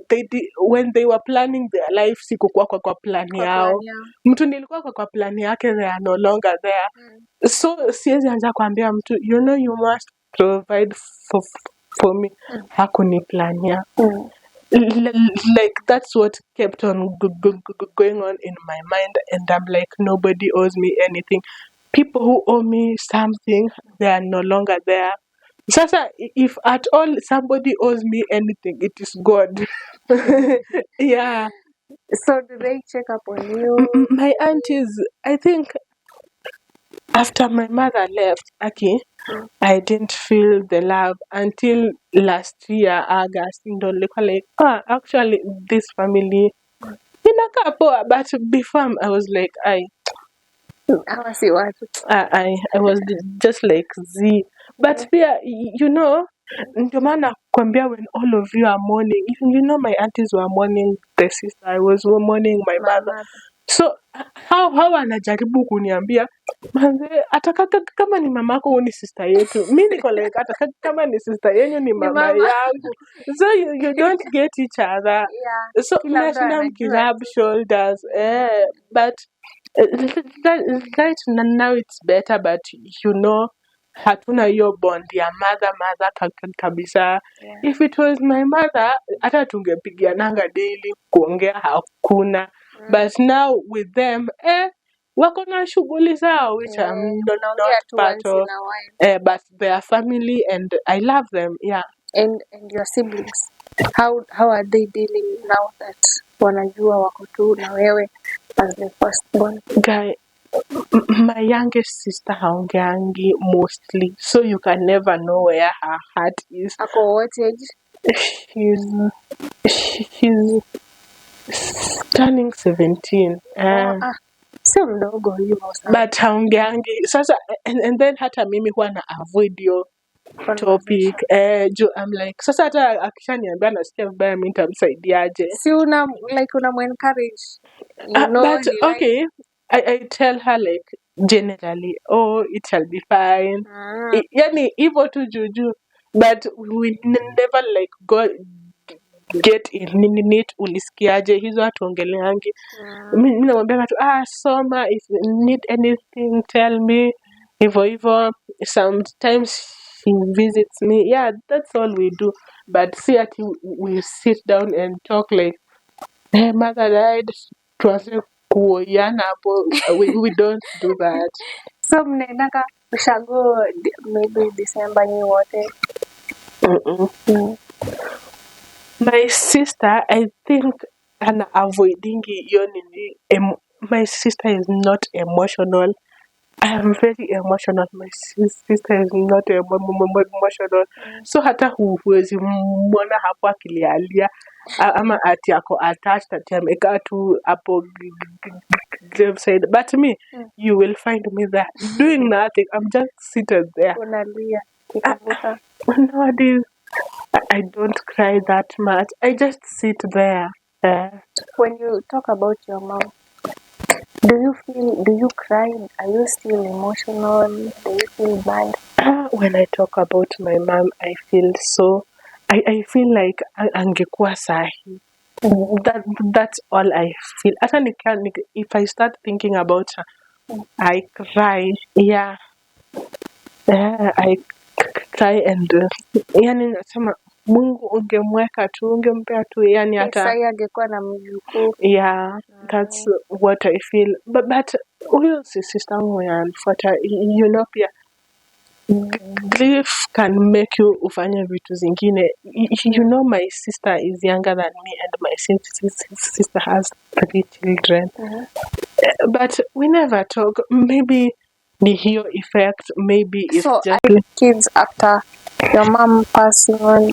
When they were planning their life, sikukuwa kwa plan yao. Mtu nilikuwa kwa plan yake, they are no longer there. So siwezi anza kuambia mtu you must provide for me. Hakuni plan ya. Like that's what kept on going on in my mind, and I'm like, nobody owes me anything. People who owe me something, they are no longer there. Sasa, if at all somebody owes me anything, it is God. Yeah. So do they check up on you? My aunties, I think after my mother left, I didn't feel the love until last year, August. Like, actually, this family, but before I was like, I was just like Z. But yeah, ndio maana kwambia, when all of you are mourning, even my aunties were mourning the sister, I was mourning my mother. So how anajaribu kuniambia manze, ataka kama ni mamako ni sister yetu. Mimi niko like, ataka kama ni sister yenu ni mama yangu. So you don't get each other. Yeah. So mnashinda mkirub shoulders. But right now it's better, but hatuna hiyo bond ya mother kabisa. Yeah. If it was my mother, hata tungepigiananga daily, kuongea hakuna. But now with them, wako na shughuli zao, which I'm not part of. But they are family and I love them. Yeah. And your siblings, how are they dealing now that wanajua wako tu na wewe as the firstborn? Guy, my youngest sister haongeangi mostly, so you can never know where her heart is. Ako what age? She's turning 17. So mdogo hiyo. But haongeangi. Sasa and then hata mimi huwa na avoid yo topic. I'm like, sasa hata akishaniambia nasikia vibaya, mimi nitamsaidiaje? Si unam-encourage. But okay, I tell her like generally, it shall be fine. Yani hivyo tu juju, but we never like go get in it. Ulisikiaje hizo hatuongeleangi. Mimi namwambia tu soma, if you need anything tell me. Hivyo sometimes she visits me. Yeah, that's all we do. But see that we sit down and talk like, hey, mother died, tuanze kuoyana hapo. We don't do that. So mnaendaka ushago maybe December ni wote? My sister, I think, ana avoidingi hiyo nini. My sister is not emotional. I am very emotional. My sister is not emotional. So hata huwezi mwona hapo akilialia ama ati ako attached, ati amekaa tu hapo graveside. But me, you will find me there doing nothing. I'm just seated there. Unalia. Nowadays, I don't cry that much. I just sit there. When you talk about your mom, do you cry? Are you still emotional? Do you feel bad? When I talk about my mom, I feel so, I feel like angekuwa sahi. That's all I feel. If I start thinking about her, I cry. Yeah. I sai and yani nasema Mungu ungemweka tu, ungempea tu yani hata sai angekuwa na mjukuu. Yeah, that's what I feel. But huyo sister wangu alifuata, you know, pia grief can make you ufanye vitu zingine. You know, my sister is younger than me and my sister has 3 children. But we never talk. Maybe the hiyo effect, maybe it's so just kids after your mom passing on.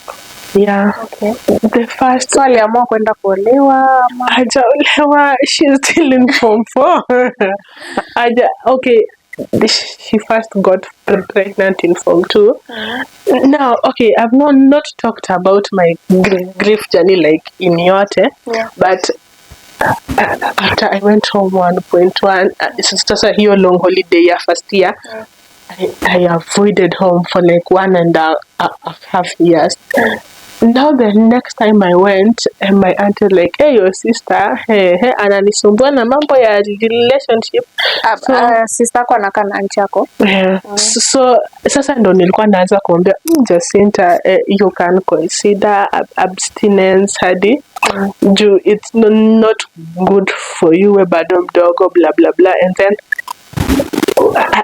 Yeah. Okay. The first so aliamua kwenda kuolewa ama hajaolewa, she's still in form 4. Okay, she first got pregnant in form 2. Now, okay, I've not talked about my grief journey like in yote, but after I went home 1.1, sasa hiyo long holiday ya first year, I avoided home for like 1.5 years. Now the next time I went, and my auntie like, hey, your sister, ananisumbua na mambo ya relationship. Sister kwa anakaa na auntie yako. So sasa ndo nilikuwa naanza kuambia Jacinta, you can consider abstinence hadi juu it's not good for you, we bado mdogo blah blah blah. And then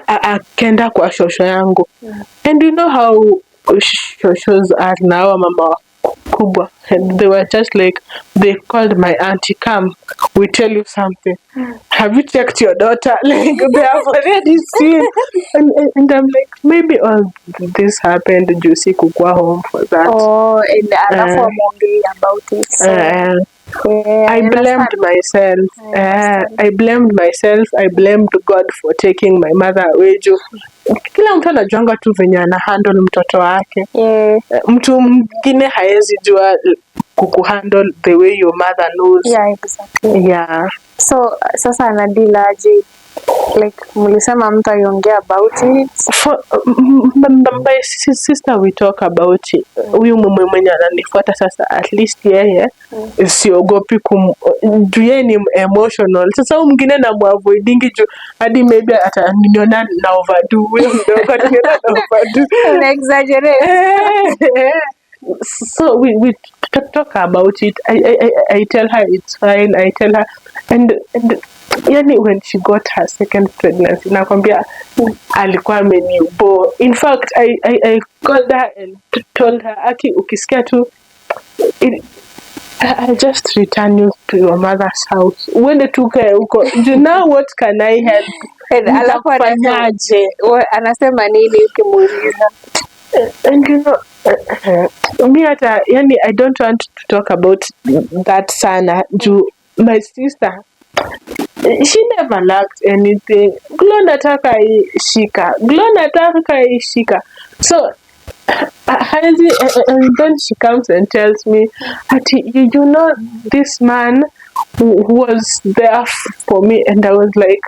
akenda kwa shosho yangu, and you know how shoshos are now, mama kubwa, and they were just like, they called my auntie, come, we tell you something, have you checked your daughter? Like they have already seen. And I'm like, maybe all this happened juicy kukua home for that. And alafu amuongei about it. I blamed myself. I blamed myself. I blamed God for taking my mother away. Kila mtu anajuanga tu venye ana handle mtoto wake. Mtu mwingine haezi jua kukuhandle the way your mother knows. Yeah, exactly. Yeah. So sasa anadila aje? Like mlisema mtu aiongea about it? For my sister we talk about it. Huyu mume mwenye ananifuata sasa, at least yeye siogopi juu yeye ni emotional. Sasa huyu mwingine na muavoidingi juu hadi maybe ataniona na overdo. Huyo mdogo ataniona na overdo. Una exaggerate. So we talk about it. I tell her it's fine. I tell her and yani when she got her second pregnancy, nakwambia alikuwa amenibo. In fact, I called her and told her, ati ukisikia tu I just return you to your mother's house. Uende tu kae huko. Now what can I help? Alafu anasema nini ukimuuliza? And you know, me hata yani I don't want to talk about that sana juu my sister, she never lacked anything. Glo nataka ishika. So and then she comes and tells me, you know this man who was there for me, and I was like,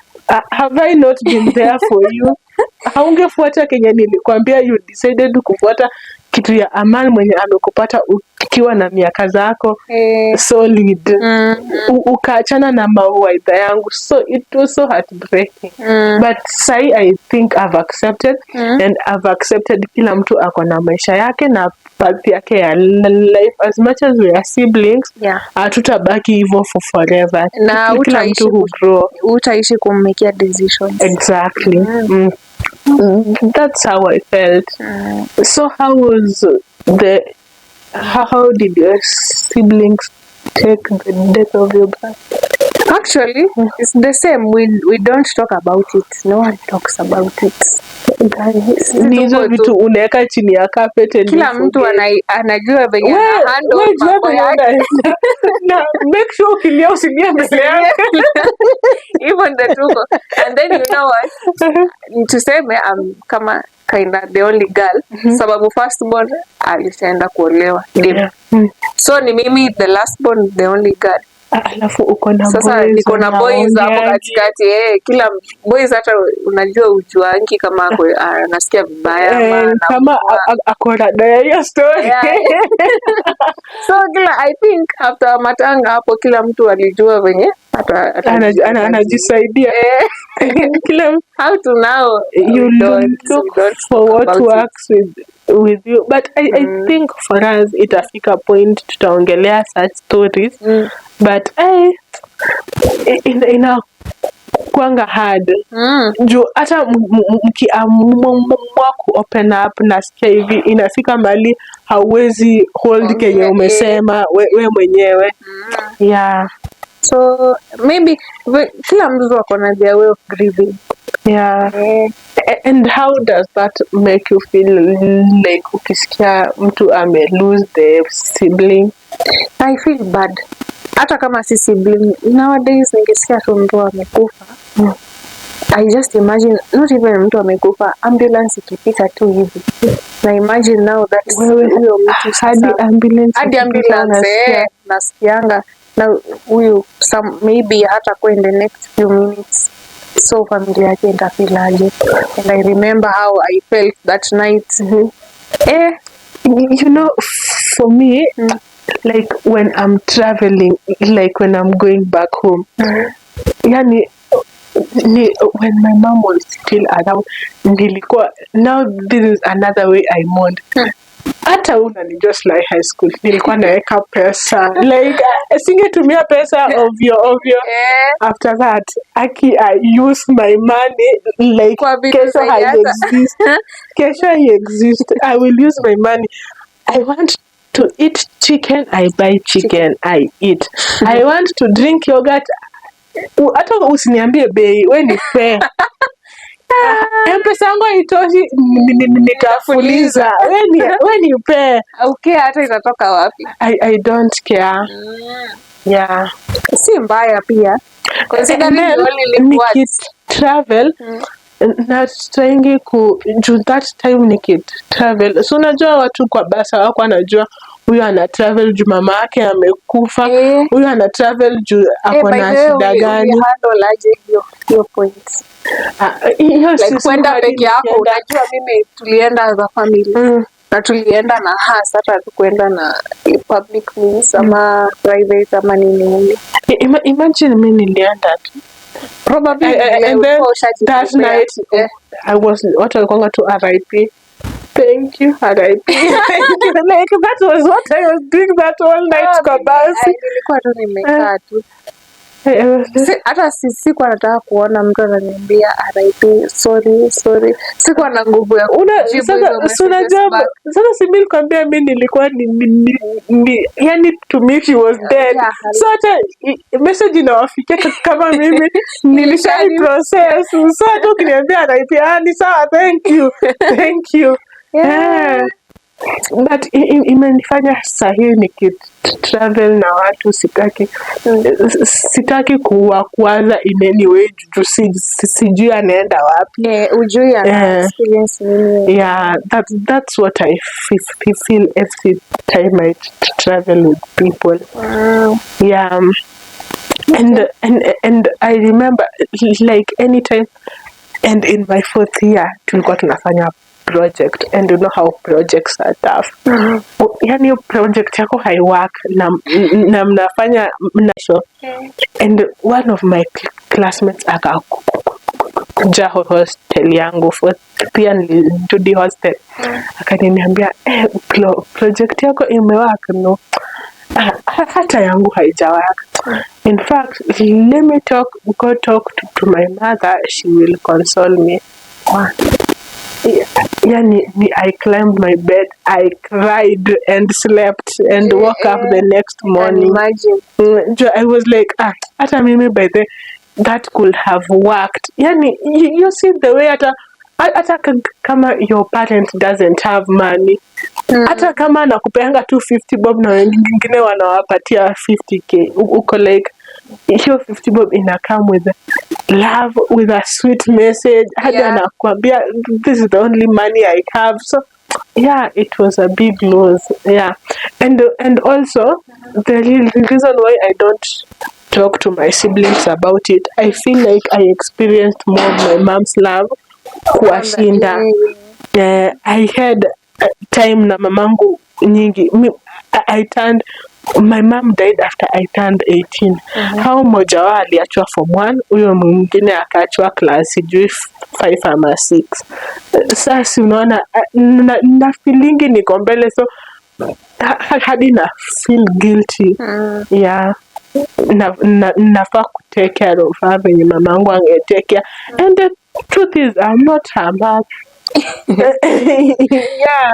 have I not been there for you? Haungefuata kenye nilikwambia, you decided kufuata kitu ya Amal mwenye amekupata ukiwa na miaka zako solid. Ukaachana na mawaidha yangu, so it was so heartbreaking. But sai I think I've accepted, and I've accepted kila mtu ako na maisha yake na path yake ya life. As much as we are siblings, hatutabaki hivyo for forever. Na kila mtu who grow, utaishi kummakia decisions. Exactly. That's how I felt. So how did your siblings take the death of your brother? Actually, it's the same. We don't talk about it. No one talks about it. Ni hizo vitu unaweka chini ya carpet and kila mtu anajua venye handle mambo yake. Na make sure ukilia usilie mbele yake. Even the tuko. And then you know what? Tuseme kama kinda the only girl. Sababu firstborn alishaenda kuolewa. So ni mimi the lastborn, the only girl. Alafu uko na boys. Sasa niko na boys hapo katikati. Kila boys hata unajua ujuangi kama anasikia vibaya kama akora daya hiyo story. So I think after matanga hapo kila mtu alijua venye anajisaidia. How to now you look for what works with you, but I think for us itafika point tutaongelea such stories, but ina kwanga hard juu hata mkiamua ku open up na sikia hivi inafika mbali hauwezi hold kenye umesema we mwenyewe. Yeah, so maybe kila mtu ako na their way of grieving. Yeah. And how does that make you feel, like ukisikia mtu lose the sibling? I feel bad. Hata kama si sibling, nowadays ningesikia tu mtu amekufa. I just imagine, not even mtu amekufa, ambulance ikipita tu hivi. Na imagine now that huyo mtu hadi ambulance nasikianga na huyu maybe hata kwa in the next few minutes. So familia yake itafilaje? And I remember how I felt that night. You know, for me, like when I'm traveling, like when I'm going back home, yani when my mom was still around, now this is another way I mourned. Hata unanijua like high school nilikuwa naweka pesa, like singetumia pesa ovyo after that I use my money like kesho exist. I will use my money. I want to eat chicken, I buy chicken, I eat. I want to drink yogurt, hata usiniambie bei, we ni fair. Mpesa yangu haitoshi nitafuliza. We ni fair. Okay, hata itatoka wapi? I don't care. Yeah. Si mbaya pia. Considering travel not trying to that time travel. So unajua watu kwa basa wako anajua huyu ana travel juu mama yake amekufa, huyu ana travel juu ako na shida gani. Handle aje hiyo point. Like kwenda peke yako, unajua mimi tulienda as a family. Na tulienda na hata tukwenda na public means ama private ama nini. Imagine mimi nilienda tu. Probably and then that night I was what I call to RIP. Thank you, RIP. Thank you. Like that was what I was doing that whole night kwa basi. Nilikuwa tu nimekaa tu. Hata sikuwa nataka kuona mtu ananiambia RIP, sorry. Sikuwa na nguvu ya kujibu. Sasa si mimi kwambia mimi nilikuwa yani to me she was dead. So hata message inawafikia kama mimi nilishai process. So hata ukiniambia RIP, ni sawa, thank you. Yeah. But imenifanya sahihi nikitravel na watu sitaki kuwaza in any way juu sijui anaenda wapi. Ujui ana experience nini. Yeah, that's what I feel every time I travel with people. Wow. Yeah. And I remember like anytime, and in my 4th year tulikuwa tunafanya project, and you know how projects are tough. Yani project yako haiwork na mnafanya mnasho. And one of my classmates akakuja hostel yangu pia nilirudi hostel, akaniambia project yako imework. No, hata yangu haijawaka. In fact, let me go talk to my mother, she will console me. Yani I climbed my bed, I cried and slept and woke up the next morning. Imagine. I was like, hata mimi by the that could have worked. Yani you see the way hata kama your parent doesn't have money, hata kama nakupeanga 250 bob na wengine wanawapatia 50k, uko like hiyo 50 bob ina come with love, with a sweet message. Hadi anakuambia this is the only money I have. So yeah, it was a big loss. Yeah. And also the reason why I don't talk to my siblings about it, I feel like I experienced more of my mom's love kuwashinda. I had time na mamangu nyingi. my mom died after I turned 18. Hao mmoja wao aliachwa form 1, huyo mwingine akaachwa class sijui 5 ama 6. Sasa unaona na feelingi niko mbele, so hadi na feel guilty. Yeah. Nafaa kutake care of her venye mamangu angetake care. And the truth is I'm not her mom. Yeah.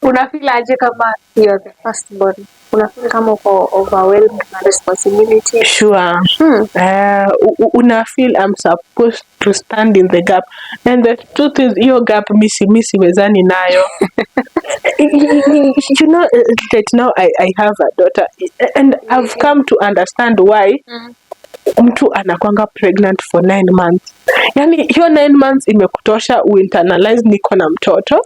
Unafeel aje kama you're the firstborn? Unafeel kama uko overwhelmed na responsibility? Sure. Unafeel I'm supposed to stand in the gap, and the truth is hiyo gap misi wezani nayo. You know, right now I have a daughter, and I've come to understand why mtu anakwanga pregnant for 9 months. Yani hiyo 9 months imekutosha uinternalize niko na mtoto.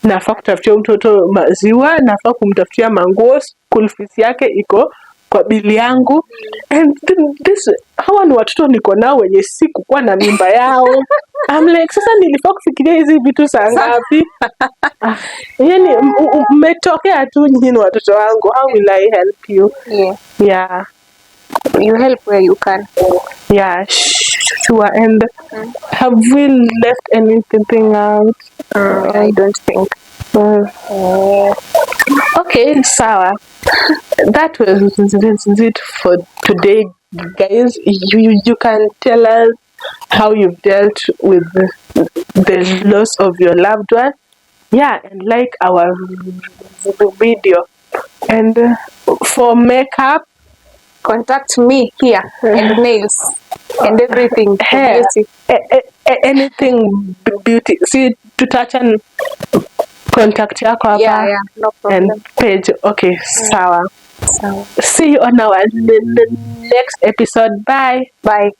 Nafaa kutafutia mtoto maziwa, nafaa kumtafutia manguo, school fees yake iko kwa bili yangu. And hawa ni watoto niko nao wenye sikukuwa na mimba yao. I'm like, sasa nilifaa kufikiria hizi vitu saa ngapi? Yani mmetokea tu nyinyi watoto wangu. How will I help you? Yeah. You help where you can. Yeah, sure. And have we left anything out? I don't think. Okay, sawa. That was it for today, guys. You can tell us how you've dealt with the loss of your loved one. Yeah, and like our video. And for makeup, contact me here, and nails and everything. Hair, anything beauty. See, to touch and contact yako hapa. Yeah, no problem. And page. Okay, sawa. See you on our next episode. Bye. Bye.